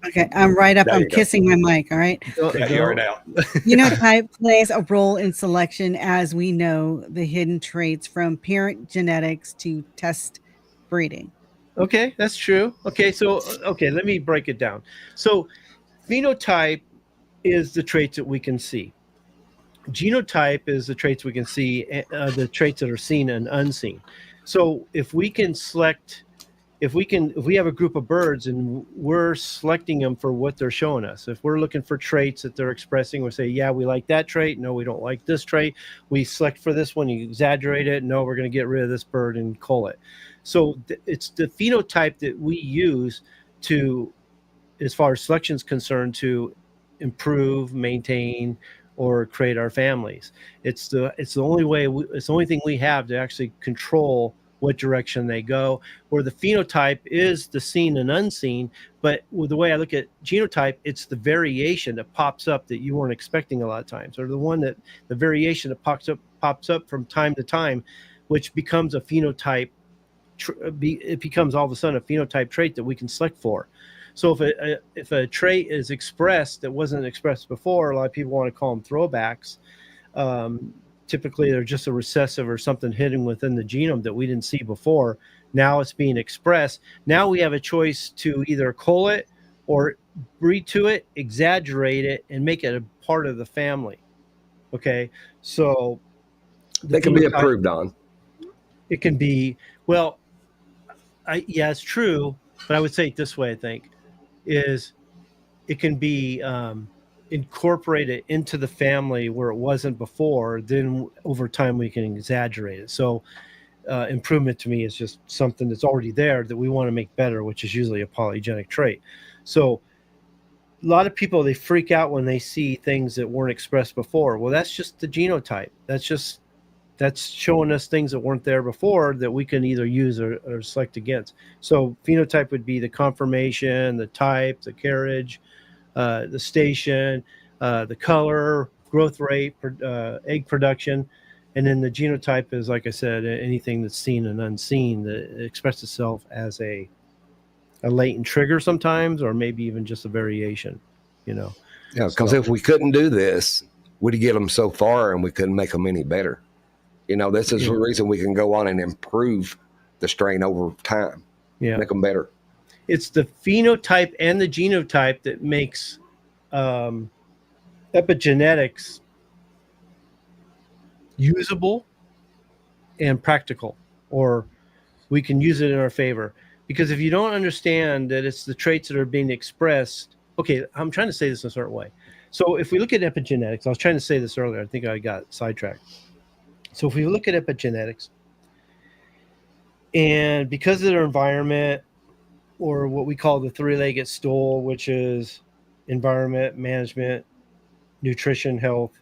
Okay, I'm right up. I'm kissing my mic. All right. Yeah, you're out. Phenotype plays a role in selection, as we know the hidden traits from parent genetics to test breeding. Okay, that's true. Okay, so let me break it down. So phenotype is the traits that we can see. Genotype is the traits we can see, the traits that are seen and unseen. So if we can select, if we have a group of birds and we're selecting them for what they're showing us, if we're looking for traits that they're expressing, we say, yeah, we like that trait. No, we don't like this trait. We select for this one, you exaggerate it. No, we're going to get rid of this bird and cull it. So it's the phenotype that we use to, as far as selection is concerned, to improve, maintain, or create our families. It's the only way. It's the only thing we have to actually control what direction they go. Where the phenotype is the seen and unseen, but with the way I look at genotype, it's the variation that pops up that you weren't expecting a lot of times, or the variation that pops up from time to time, which becomes a phenotype. It becomes all of a sudden a phenotype trait that we can select for. So if a trait is expressed that wasn't expressed before, a lot of people want to call them throwbacks. Typically, they're just a recessive or something hidden within the genome that we didn't see before. Now it's being expressed. Now we have a choice to either cull it or breed to it, exaggerate it, and make it a part of the family. Okay, so they can be improved on. It can be, well, yeah, it's true, but I would say it this way, I think, is it can be incorporated into the family where it wasn't before. Then over time we can exaggerate it. So improvement to me is just something that's already there that we want to make better, which is usually a polygenic trait. So a lot of people, they freak out when they see things that weren't expressed before. Well, that's just the genotype. That's showing us things that weren't there before that we can either use or select against. So phenotype would be the conformation, the type, the carriage, the station, the color, growth rate, egg production. And then the genotype is, like I said, anything that's seen and unseen that expresses itself as a latent trigger sometimes, or maybe even just a variation, Yeah, because if we couldn't do this, we'd get them so far and we couldn't make them any better. This is the reason we can go on and improve the strain over time, make them better. It's the phenotype and the genotype that makes epigenetics usable and practical, or we can use it in our favor. Because if you don't understand that it's the traits that are being expressed, okay, I'm trying to say this in a certain way. So if we look at epigenetics, I was trying to say this earlier, I think I got sidetracked. So if we look at epigenetics, and because of their environment, or what we call the three-legged stool, which is environment, management, nutrition, health,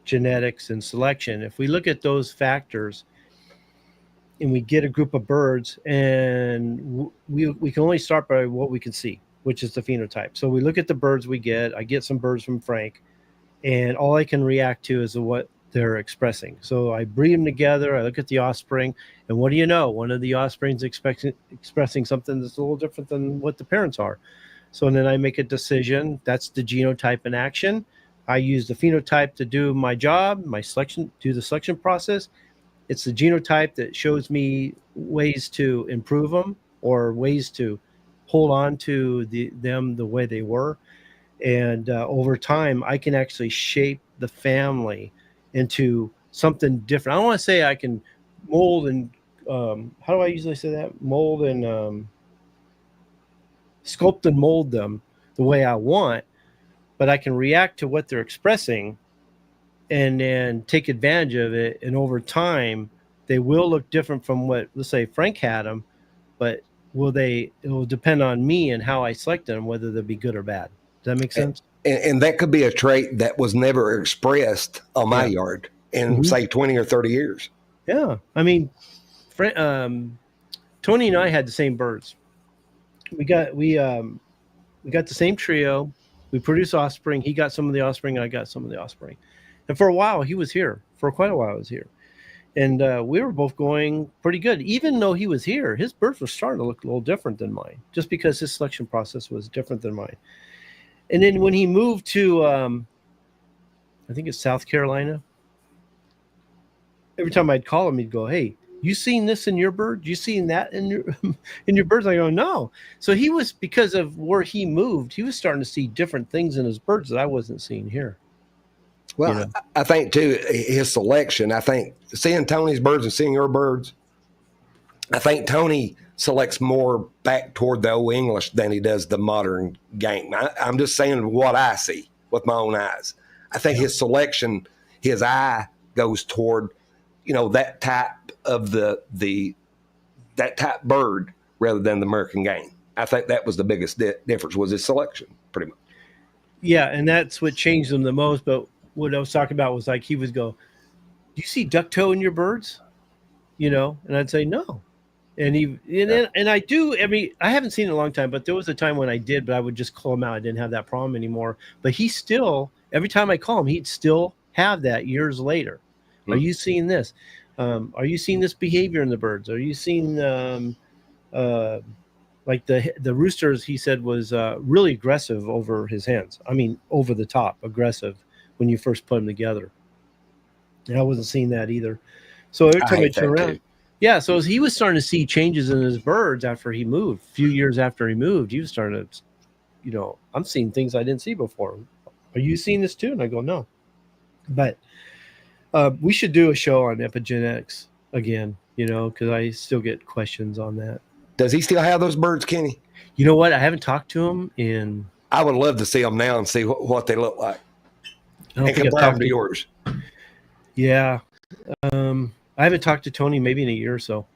genetics, and selection, if we look at those factors and we get a group of birds, and we can only start by what we can see, which is the phenotype. So we look at the birds we get. I get some birds from Frank, and all I can react to is what they're expressing. So I breed them together. I look at the offspring, and what do you know? One of the offspring's expressing something that's a little different than what the parents are. So then I make a decision. That's the genotype in action. I use the phenotype to do my job, my selection, do the selection process. It's the genotype that shows me ways to improve them or ways to hold on to them the way they were. And over time, I can actually shape the family into something different. I don't want to say I can mold and, how do I usually say that? Mold and sculpt and mold them the way I want, but I can react to what they're expressing and then take advantage of it. And over time, they will look different from what, let's say, Frank had them, but it will depend on me and how I select them, whether they'll be good or bad. Does that make sense? And that could be a trait that was never expressed on my yard in, say, 20 or 30 years. Yeah. I mean, Tony and I had the same birds. We got the same trio. We produced offspring. He got some of the offspring. I got some of the offspring. And for a while, he was here. For quite a while, he was here. And we were both going pretty good. Even though he was here, his birds were starting to look a little different than mine, just because his selection process was different than mine. And then when he moved to, I think it's South Carolina, every time I'd call him, he'd go, "Hey, you seen this in your bird? You seen that in your in your birds?" I go, "No." So he was, because of where he moved, he was starting to see different things in his birds that I wasn't seeing here. Well, I think too, his selection, I think seeing Tony's birds and seeing your birds, I think Tony selects more back toward the old English than he does the modern game. I'm just saying what I see with my own eyes. I think his selection, his eye goes toward, that type of that type bird rather than the American game. I think that was the biggest difference, was his selection, pretty much. Yeah, and that's what changed him the most. But what I was talking about was, like, he would go, "Do you see duck toe in your birds?" And I'd say no. And I do. I haven't seen it in a long time, but there was a time when I did, but I would just call him out. I didn't have that problem anymore. But he still, every time I call him, he'd still have that years later. Mm-hmm. Are you seeing this? Are you seeing this behavior in the birds? Are you seeing like the roosters? He said was really aggressive over his hens. I mean, over the top aggressive when you first put them together. And I wasn't seeing that either. So every time I turn around. Too. Yeah, so he was starting to see changes in his birds after he moved. A few years after he moved, he was starting to, I'm seeing things I didn't see before. Are you seeing this too? And I go, no. But we should do a show on epigenetics again, because I still get questions on that. Does he still have those birds, Kenny? You know what? I haven't talked to him in... I would love to see them now and see what they look like. And compare them to yours. Yeah. I haven't talked to Tony maybe in a year or so.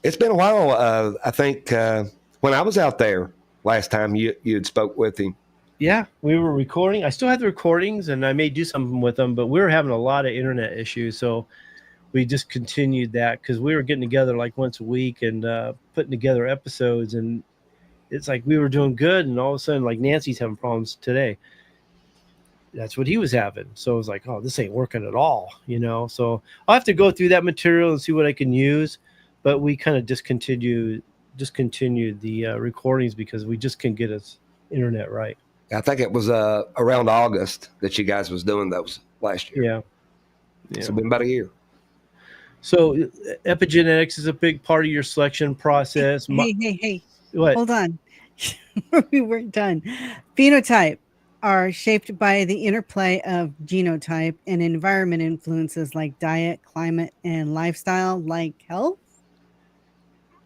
It's been a while. I think when I was out there last time, you had spoke with him. Yeah, we were recording. I still have the recordings, and I may do something with them, but we were having a lot of internet issues, so we just continued that because we were getting together like once a week and putting together episodes, and it's like we were doing good, and all of a sudden, like Nancy's having problems today. That's what he was having. So I was like, oh, this ain't working at all, So I'll have to go through that material and see what I can use. But we kind of discontinued the recordings because we just couldn't get us internet right. I think it was around August that you guys was doing those last year. Yeah. It's been about a year. So epigenetics is a big part of your selection process. Hey. What? Hold on. We weren't done. Phenotype are shaped by the interplay of genotype and environment influences like diet, climate, and lifestyle, like health.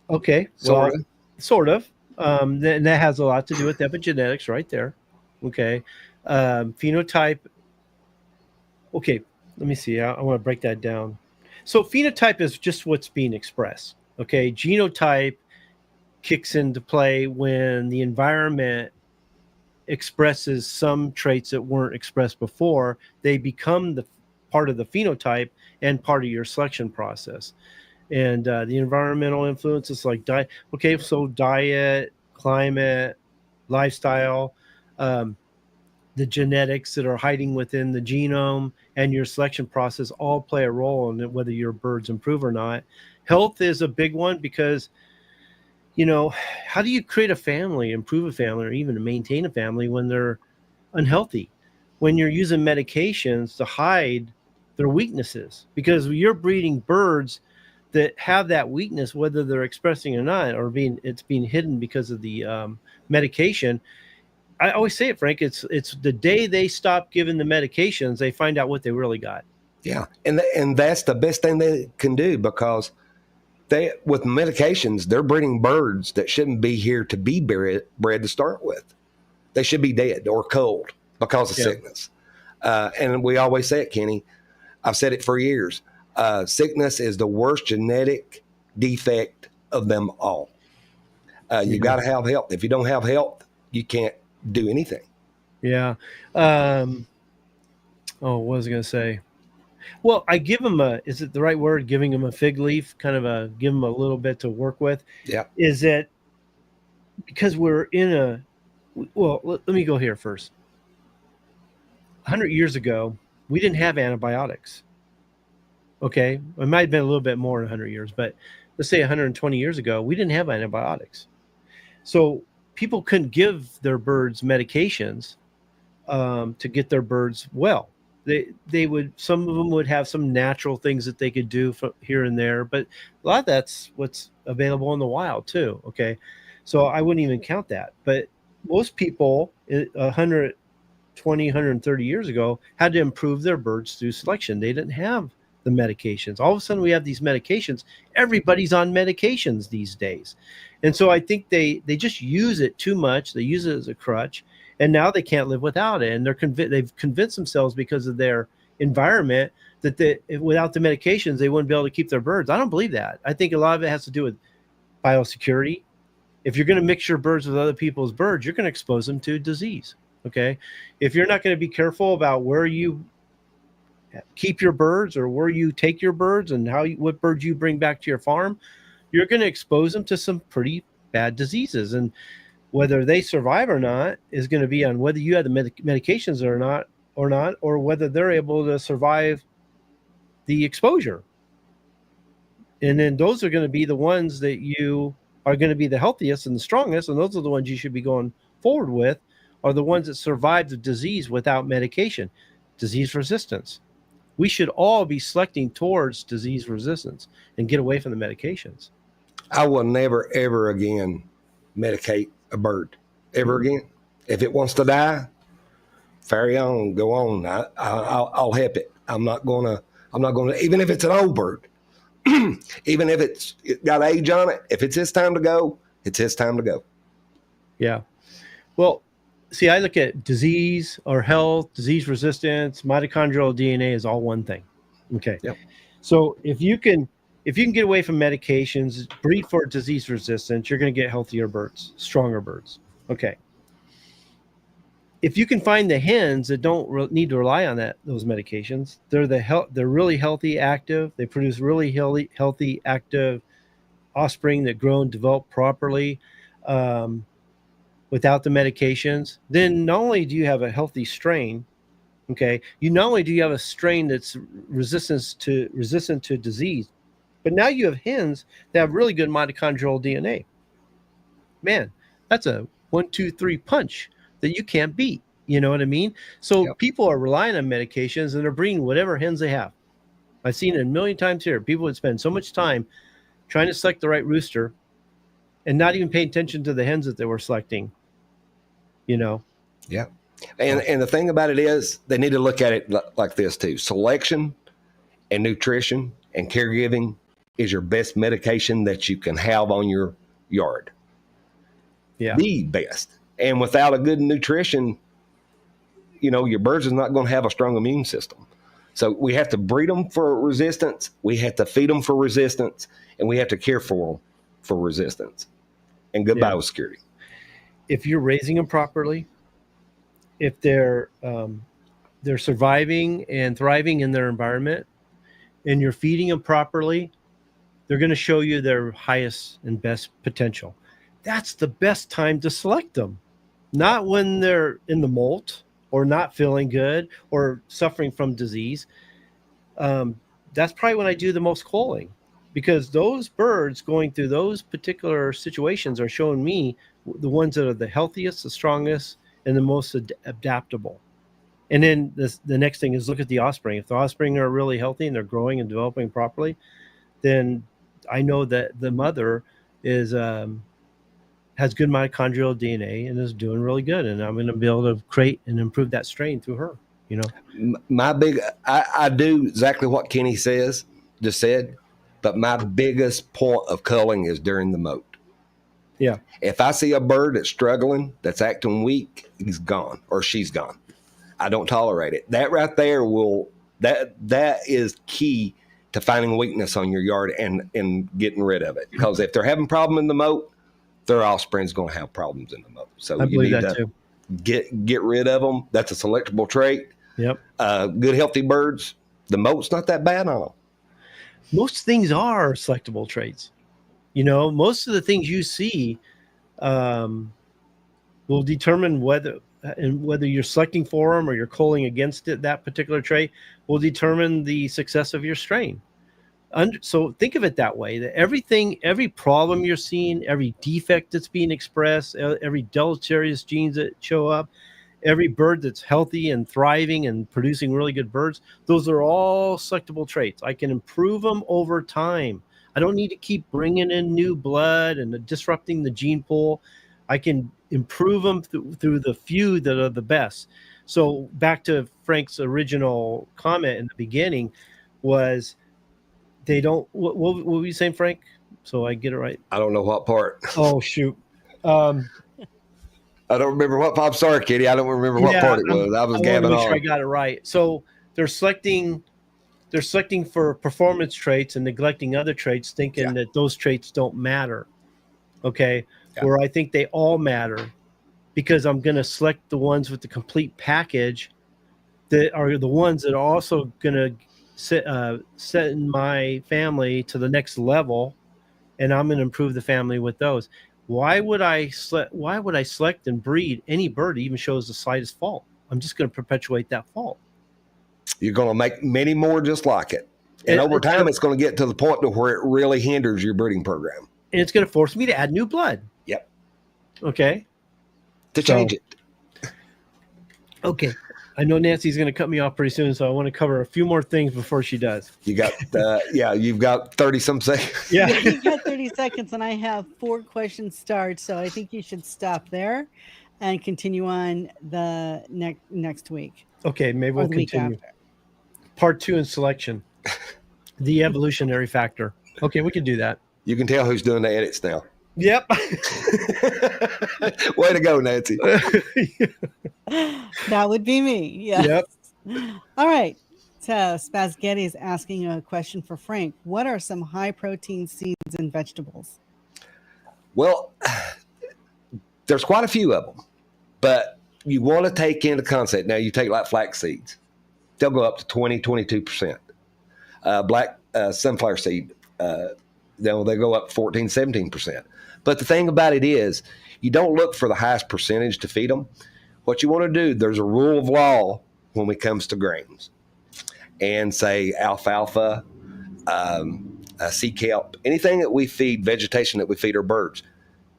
Okay. Well, sort of. That has a lot to do with epigenetics right there. Okay. Phenotype. Okay. Let me see. I want to break that down. So phenotype is just what's being expressed. Okay. Genotype kicks into play when the environment expresses some traits that weren't expressed before. They become the part of the phenotype and part of your selection process. And the environmental influences like diet. Okay, so diet, climate, lifestyle, the genetics that are hiding within the genome and your selection process all play a role in whether your birds improve or not. Health is a big one because, how do you create a family, improve a family, or even maintain a family when they're unhealthy? When you're using medications to hide their weaknesses, because you're breeding birds that have that weakness, whether they're expressing or not, or it's being hidden because of the medication. I always say it, Frank, it's the day they stop giving the medications, they find out what they really got. Yeah. And that's the best thing they can do, because with medications, they're breeding birds that shouldn't be here to be bred to start with. They should be dead or cold because of sickness. And we always say it, Kenny. I've said it for years. Sickness is the worst genetic defect of them all. You got to have health. If you don't have health, you can't do anything. Yeah. What was I going to say? Well, I give them is it the right word? Giving them a fig leaf, give them a little bit to work with. Yeah. Is it because we're let me go here first. 100 years ago, we didn't have antibiotics. Okay. It might have been a little bit more than 100 years, but let's say 120 years ago, we didn't have antibiotics. So people couldn't give their birds medications to get their birds well. Some of them would have some natural things that they could do here and there, but a lot of that's what's available in the wild too. Okay. So I wouldn't even count that, but most people 120, 130 years ago had to improve their birds through selection. They didn't have the medications. All of a sudden we have these medications. Everybody's on medications these days. And so I think they just use it too much. They use it as a crutch. And now they can't live without it. And they've convinced themselves because of their environment that without the medications, they wouldn't be able to keep their birds. I don't believe that. I think a lot of it has to do with biosecurity. If you're going to mix your birds with other people's birds, you're going to expose them to disease. Okay. If you're not going to be careful about where you keep your birds or where you take your birds and what birds you bring back to your farm, you're going to expose them to some pretty bad diseases. And whether they survive or not is going to be on whether you have the medications or not, or whether they're able to survive the exposure. And then those are going to be the ones that you are going to be the healthiest and the strongest. And those are the ones you should be going forward with, are the ones that survive the disease without medication, disease resistance. We should all be selecting towards disease resistance and get away from the medications. I will never, ever again medicate a bird ever again. If it wants to die, carry on, go on. I'll help it. I'm not gonna, even if it's an old bird, even if it's got age on it, if it's his time to go, it's his time to go. Yeah. Well, see, I look at disease or health, disease resistance, mitochondrial DNA is all one thing. Okay. Yep. So if you can if you can get away from medications, breed for disease resistance, you're going to get healthier birds, stronger birds. Okay. If you can find the hens that don't need to rely on those medications, they're really healthy, active. They produce really healthy, active offspring that grow and develop properly without the medications. Then not only do you have a healthy strain, okay, not only do you have a strain that's resistant to disease, but now you have hens that have really good mitochondrial DNA. Man, that's a 1-2-3 punch that you can't beat. You know what I mean? So people are relying on medications and they're breeding whatever hens they have. I've seen it a million times here. People would spend so much time trying to select the right rooster and not even paying attention to the hens that they were selecting. Yeah. And the thing about it is they need to look at it like this too. Selection and nutrition and caregiving is your best medication that you can have on your yard. Yeah. The best. And without a good nutrition, your birds is not going to have a strong immune system. So we have to breed them for resistance. We have to feed them for resistance, and we have to care for them for resistance and good biosecurity. If you're raising them properly, if they're surviving and thriving in their environment, and you're feeding them properly, they're going to show you their highest and best potential. That's the best time to select them, not when they're in the molt or not feeling good or suffering from disease. That's probably when I do the most culling, because those birds going through those particular situations are showing me the ones that are the healthiest, the strongest, and the most adaptable. And then the next thing is look at the offspring. If the offspring are really healthy and they're growing and developing properly, then I know that the mother has good mitochondrial DNA and is doing really good. And I'm going to be able to create and improve that strain through her. I do exactly what Kenny just said, but my biggest point of culling is during the moult. Yeah. If I see a bird that's struggling, that's acting weak, he's gone or she's gone. I don't tolerate it. That right there that is key to finding weakness on your yard and getting rid of it. Because if they're having problem in the moat, their offspring's going to have problems in the moat. So you need to get rid of them. That's a selectable trait. Yep. Good healthy birds, the moat's not that bad on them. Most things are selectable traits. Most of the things you see will determine whether you're selecting for them or you're culling against it. That particular trait will determine the success of your strain. So think of it that way, that every problem you're seeing, every defect that's being expressed, every deleterious genes that show up, every bird that's healthy and thriving and producing really good birds, those are all selectable traits. I can improve them over time. I don't need to keep bringing in new blood and disrupting the gene pool. I can improve them through the few that are the best. So back to Frank's original comment in the beginning was they don't, what were you saying, Frank? So I get it right. I don't know what part. Oh, shoot. I don't remember what. I'm sorry, Kitty. I don't remember what part it was. I was gabbing on. Make sure I got it right. So they're selecting for performance traits and neglecting other traits, thinking that those traits don't matter. Okay. Yeah. Where I think they all matter, because I'm going to select the ones with the complete package that are the ones that are also going to set my family to the next level, and I'm going to improve the family with those. Why would I select and breed any bird that even shows the slightest fault? I'm just going to perpetuate that fault. You're going to make many more just like it. And over time, it's going to get to the point to where it really hinders your breeding program. And it's going to force me to add new blood. Yep. Okay. To change it. Okay. I know Nancy's going to cut me off pretty soon, so I want to cover a few more things before she does. You got, you've got 30 some seconds. Yeah, you've got 30 seconds, and I have 4 questions start, so I think you should stop there and continue on the next week. Okay, maybe we'll continue. Part 2 in selection, the evolutionary factor. Okay, we can do that. You can tell who's doing the edits now. Yep. Way to go, Nancy. That would be me. Yes. Yep. All right. Spaghetti is asking a question for Frank. What are some high protein seeds and vegetables? Well, there's quite a few of them, but you want to take into concept. Now, you take like flax seeds, they'll go up to 22%. Black sunflower seed, they go up 17%. But the thing about it is, you don't look for the highest percentage to feed them. What you want to do, there's a rule of law when it comes to grains. And say alfalfa, sea kelp, anything that we feed, vegetation that we feed our birds,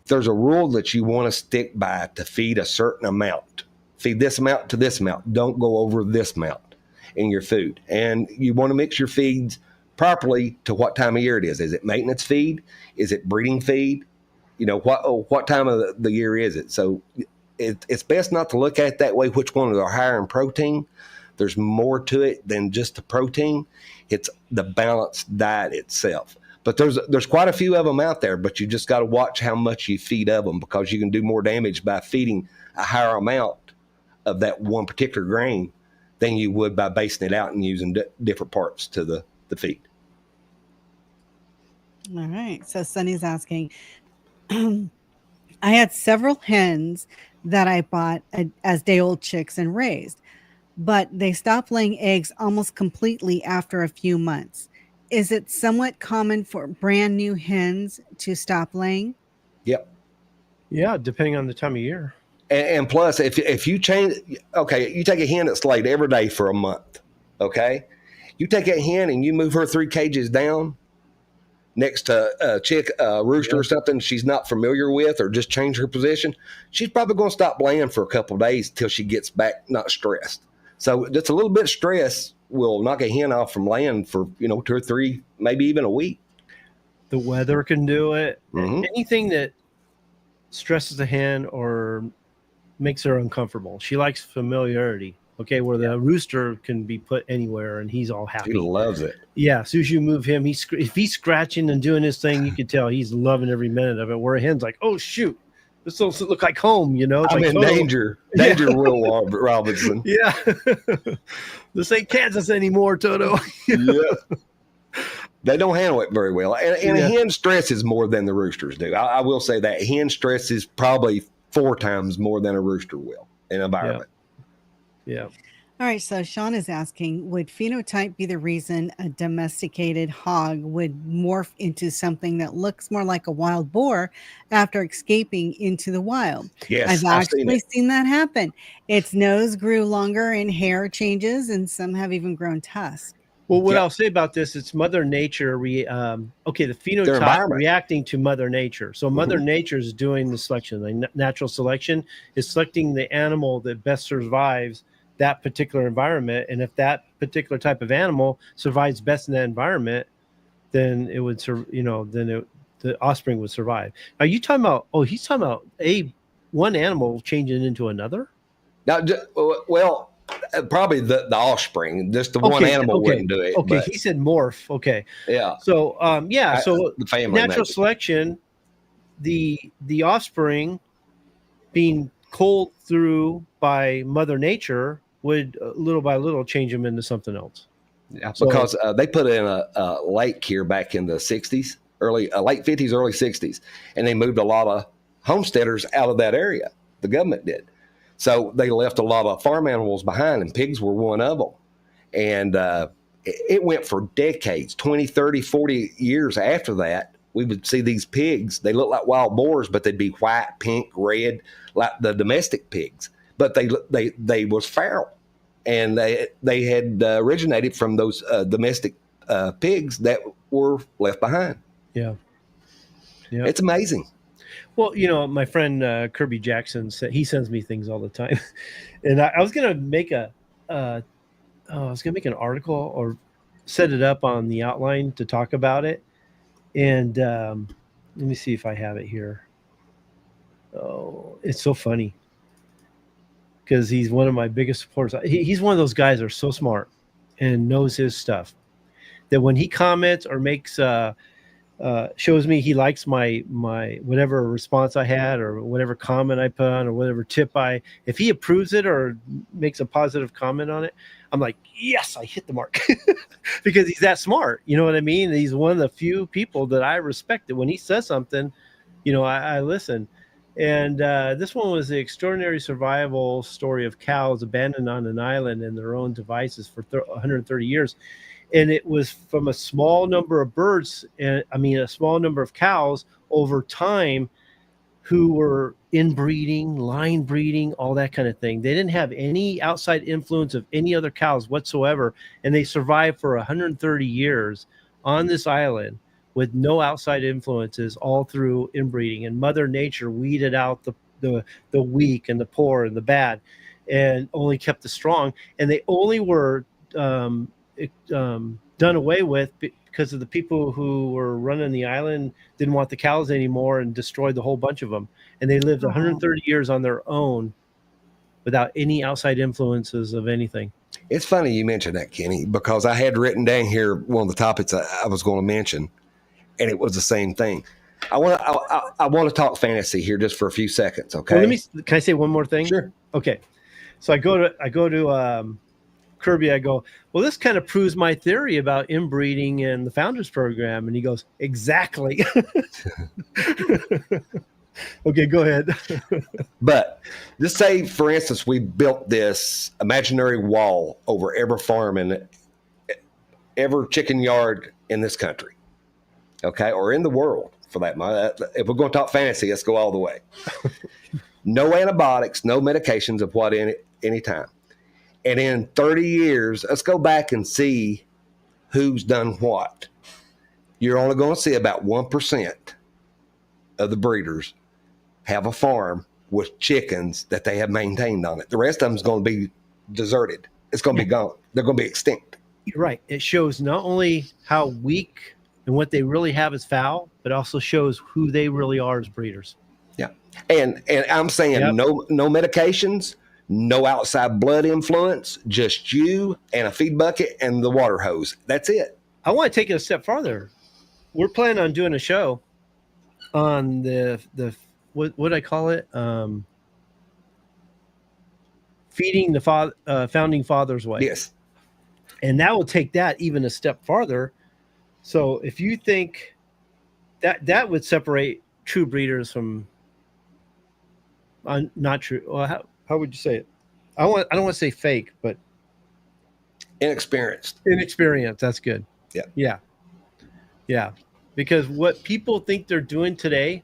there's a rule that you want to stick by to feed a certain amount. Feed this amount to this amount. Don't go over this amount in your food. And you want to mix your feeds properly to what time of year it is. Is it maintenance feed? Is it breeding feed? What time of the year is it? So it's best not to look at it that way, which ones are higher in protein. There's more to it than just the protein. It's the balanced diet itself. But there's quite a few of them out there, but you just got to watch how much you feed of them, because you can do more damage by feeding a higher amount of that one particular grain than you would by basing it out and using different parts to the feed. All right. So Sunny's asking, I had several hens that I bought as day-old chicks and raised, but they stopped laying eggs almost completely after a few months. Is it somewhat common for brand new hens to stop laying? Yep. Yeah, depending on the time of year. And plus, if you change, okay, you take a hen that's laid every day for a month, okay? You take that hen and you move her 3 cages down next to a chick, a rooster or something she's not familiar with, or just change her position, she's probably going to stop laying for a couple of days till she gets back not stressed. So just a little bit of stress will knock a hen off from laying for 2 or 3, maybe even a week. The weather can do it. Mm-hmm. Anything that stresses the hen or makes her uncomfortable. She likes familiarity. Okay, where the rooster can be put anywhere and he's all happy. He loves it. Yeah, as soon as you move him, if he's scratching and doing his thing, you can tell he's loving every minute of it. Where a hen's like, oh shoot, this doesn't look like home, It's I'm like, in danger. Danger, Will Robinson. Yeah. This ain't Kansas anymore, Toto. Yeah. They don't handle it very well. And a hen stresses more than the roosters do. I will say that. Hen stresses probably 4 times more than a rooster will in environment. Yeah. All right. So Sean is asking, would phenotype be the reason a domesticated hog would morph into something that looks more like a wild boar after escaping into the wild? Yes, I've actually seen that happen. Its nose grew longer and hair changes, and some have even grown tusks. Well, what I'll say about this, it's Mother Nature. The phenotype reacting to Mother Nature. So Mother Nature is doing the selection. The natural selection is selecting the animal that best survives that particular environment. And if that particular type of animal survives best in that environment, then it would, the offspring would survive. Are you talking about? Oh, he's talking about one animal changing into another. Now, well. Probably the offspring, just the one animal wouldn't do it. Okay, he said morph. Okay, yeah. So so the family natural selection, the offspring being culled through by Mother Nature would little by little change them into something else. Yeah, because they put in a lake here back in the '60s, late '50s, early '60s, and they moved a lot of homesteaders out of that area. The government did. So they left a lot of farm animals behind, and pigs were one of them. And it went for decades, 20, 30, 40 years after that. We would see these pigs. They looked like wild boars, but they'd be white, pink, red, like the domestic pigs. But they was feral, and they had originated from those domestic pigs that were left behind. Yeah. It's amazing. Well, my friend Kirby Jackson said he sends me things all the time, and I was gonna make an article or set it up on the outline to talk about it. And let me see if I have it here. Oh, it's so funny because he's one of my biggest supporters. He's one of those guys that are so smart and knows his stuff that when he comments or makes shows me he likes my whatever response I had or whatever comment I put on or whatever tip if he approves it or makes a positive comment on it, I'm like, yes, I hit the mark. Because he's that smart. You know what I mean? He's one of the few people that I respected. When he says something, I listen. And this one was the extraordinary survival story of cows abandoned on an island in their own devices for 130 years. And it was from a small number of birds, and a small number of cows over time who were inbreeding, line breeding, all that kind of thing. They didn't have any outside influence of any other cows whatsoever. And they survived for 130 years on this island with no outside influences, all through inbreeding. And Mother Nature weeded out the weak and the poor and the bad, and only kept the strong. And they only were done away with because of the people who were running the island didn't want the cows anymore and destroyed the whole bunch of them. And they lived 130 years on their own without any outside influences of anything. It's funny you mentioned that, Kenny, because I had written down here one of the topics I was going to mention, and it was the same thing. I want to talk fantasy here just for a few seconds, okay? Well, can I say one more thing? Sure. Okay. So I go to Kirby, I go, well, this kind of proves my theory about inbreeding and the Founders Program. And he goes, exactly. Okay, go ahead. But just say, for instance, we built this imaginary wall over every farm and every chicken yard in this country, okay, or in the world for that matter. If we're going to talk fantasy, let's go all the way. No antibiotics, no medications of what any time. And in 30 years, let's go back and see who's done what. You're only going to see about 1% of the breeders have a farm with chickens that they have maintained on it. The rest of them is going to be deserted. It's going to be gone. They're going to be extinct. You're right. It shows not only how weak and what they really have is foul, but also shows who they really are as breeders. Yeah. And I'm saying no medications, no outside blood influence, just you and a feed bucket and the water hose. That's it. I want to take it a step farther. We're planning on doing a show on the what do I call it? Feeding the founding fathers' way. Yes. And that will take that even a step farther. So if you think that would separate true breeders from not true. Well, how would you say it? I don't want to say fake, but inexperienced. That's good. Yeah. Because what people think they're doing today,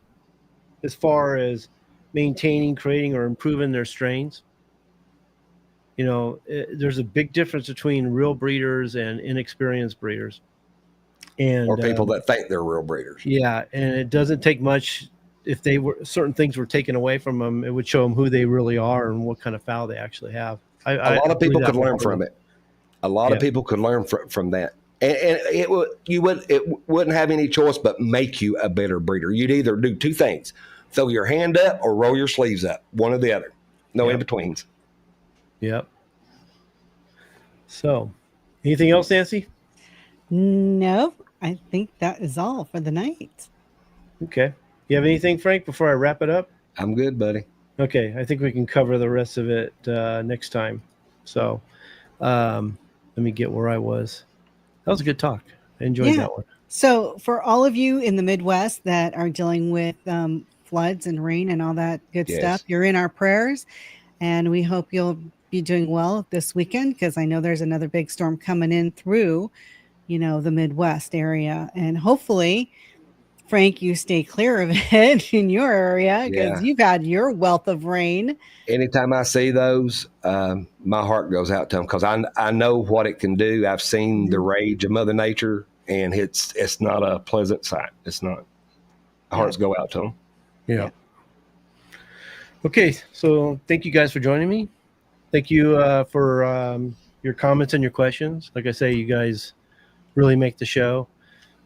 as far as maintaining, creating, or improving their strains, there's a big difference between real breeders and inexperienced breeders. Or people that think they're real breeders. Yeah, and it doesn't take much. If certain things were taken away from them, it would show them who they really are and what kind of fowl they actually have. A lot of people could learn from it. A lot of people could learn from that, and it wouldn't have any choice but make you a better breeder. You'd either do two things: throw your hand up or roll your sleeves up. One or the other. No in betweens. Yep. So, anything else, Nancy? No, I think that is all for the night. Okay. You have anything, Frank, before I wrap it up? I'm good, buddy. Okay. I think we can cover the rest of it next time. So let me get where I was. That was a good talk. I enjoyed that one. So for all of you in the Midwest that are dealing with floods and rain and all that good stuff, you're in our prayers. And we hope you'll be doing well this weekend, because I know there's another big storm coming in through, the Midwest area. And hopefully, Frank, you stay clear of it in your area, because you've had your wealth of rain. Anytime I see those, my heart goes out to them, because I know what it can do. I've seen the rage of Mother Nature, and it's not a pleasant sight. It's not. Hearts go out to them. Yeah. Okay, so thank you guys for joining me. Thank you for your comments and your questions. Like I say, you guys really make the show.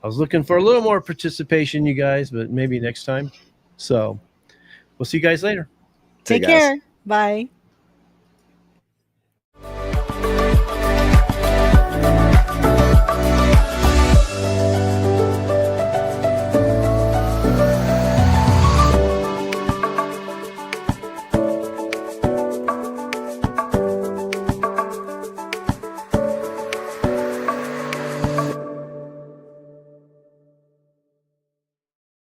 I was looking for a little more participation, you guys, but maybe next time. So we'll see you guys later. Take care. Bye.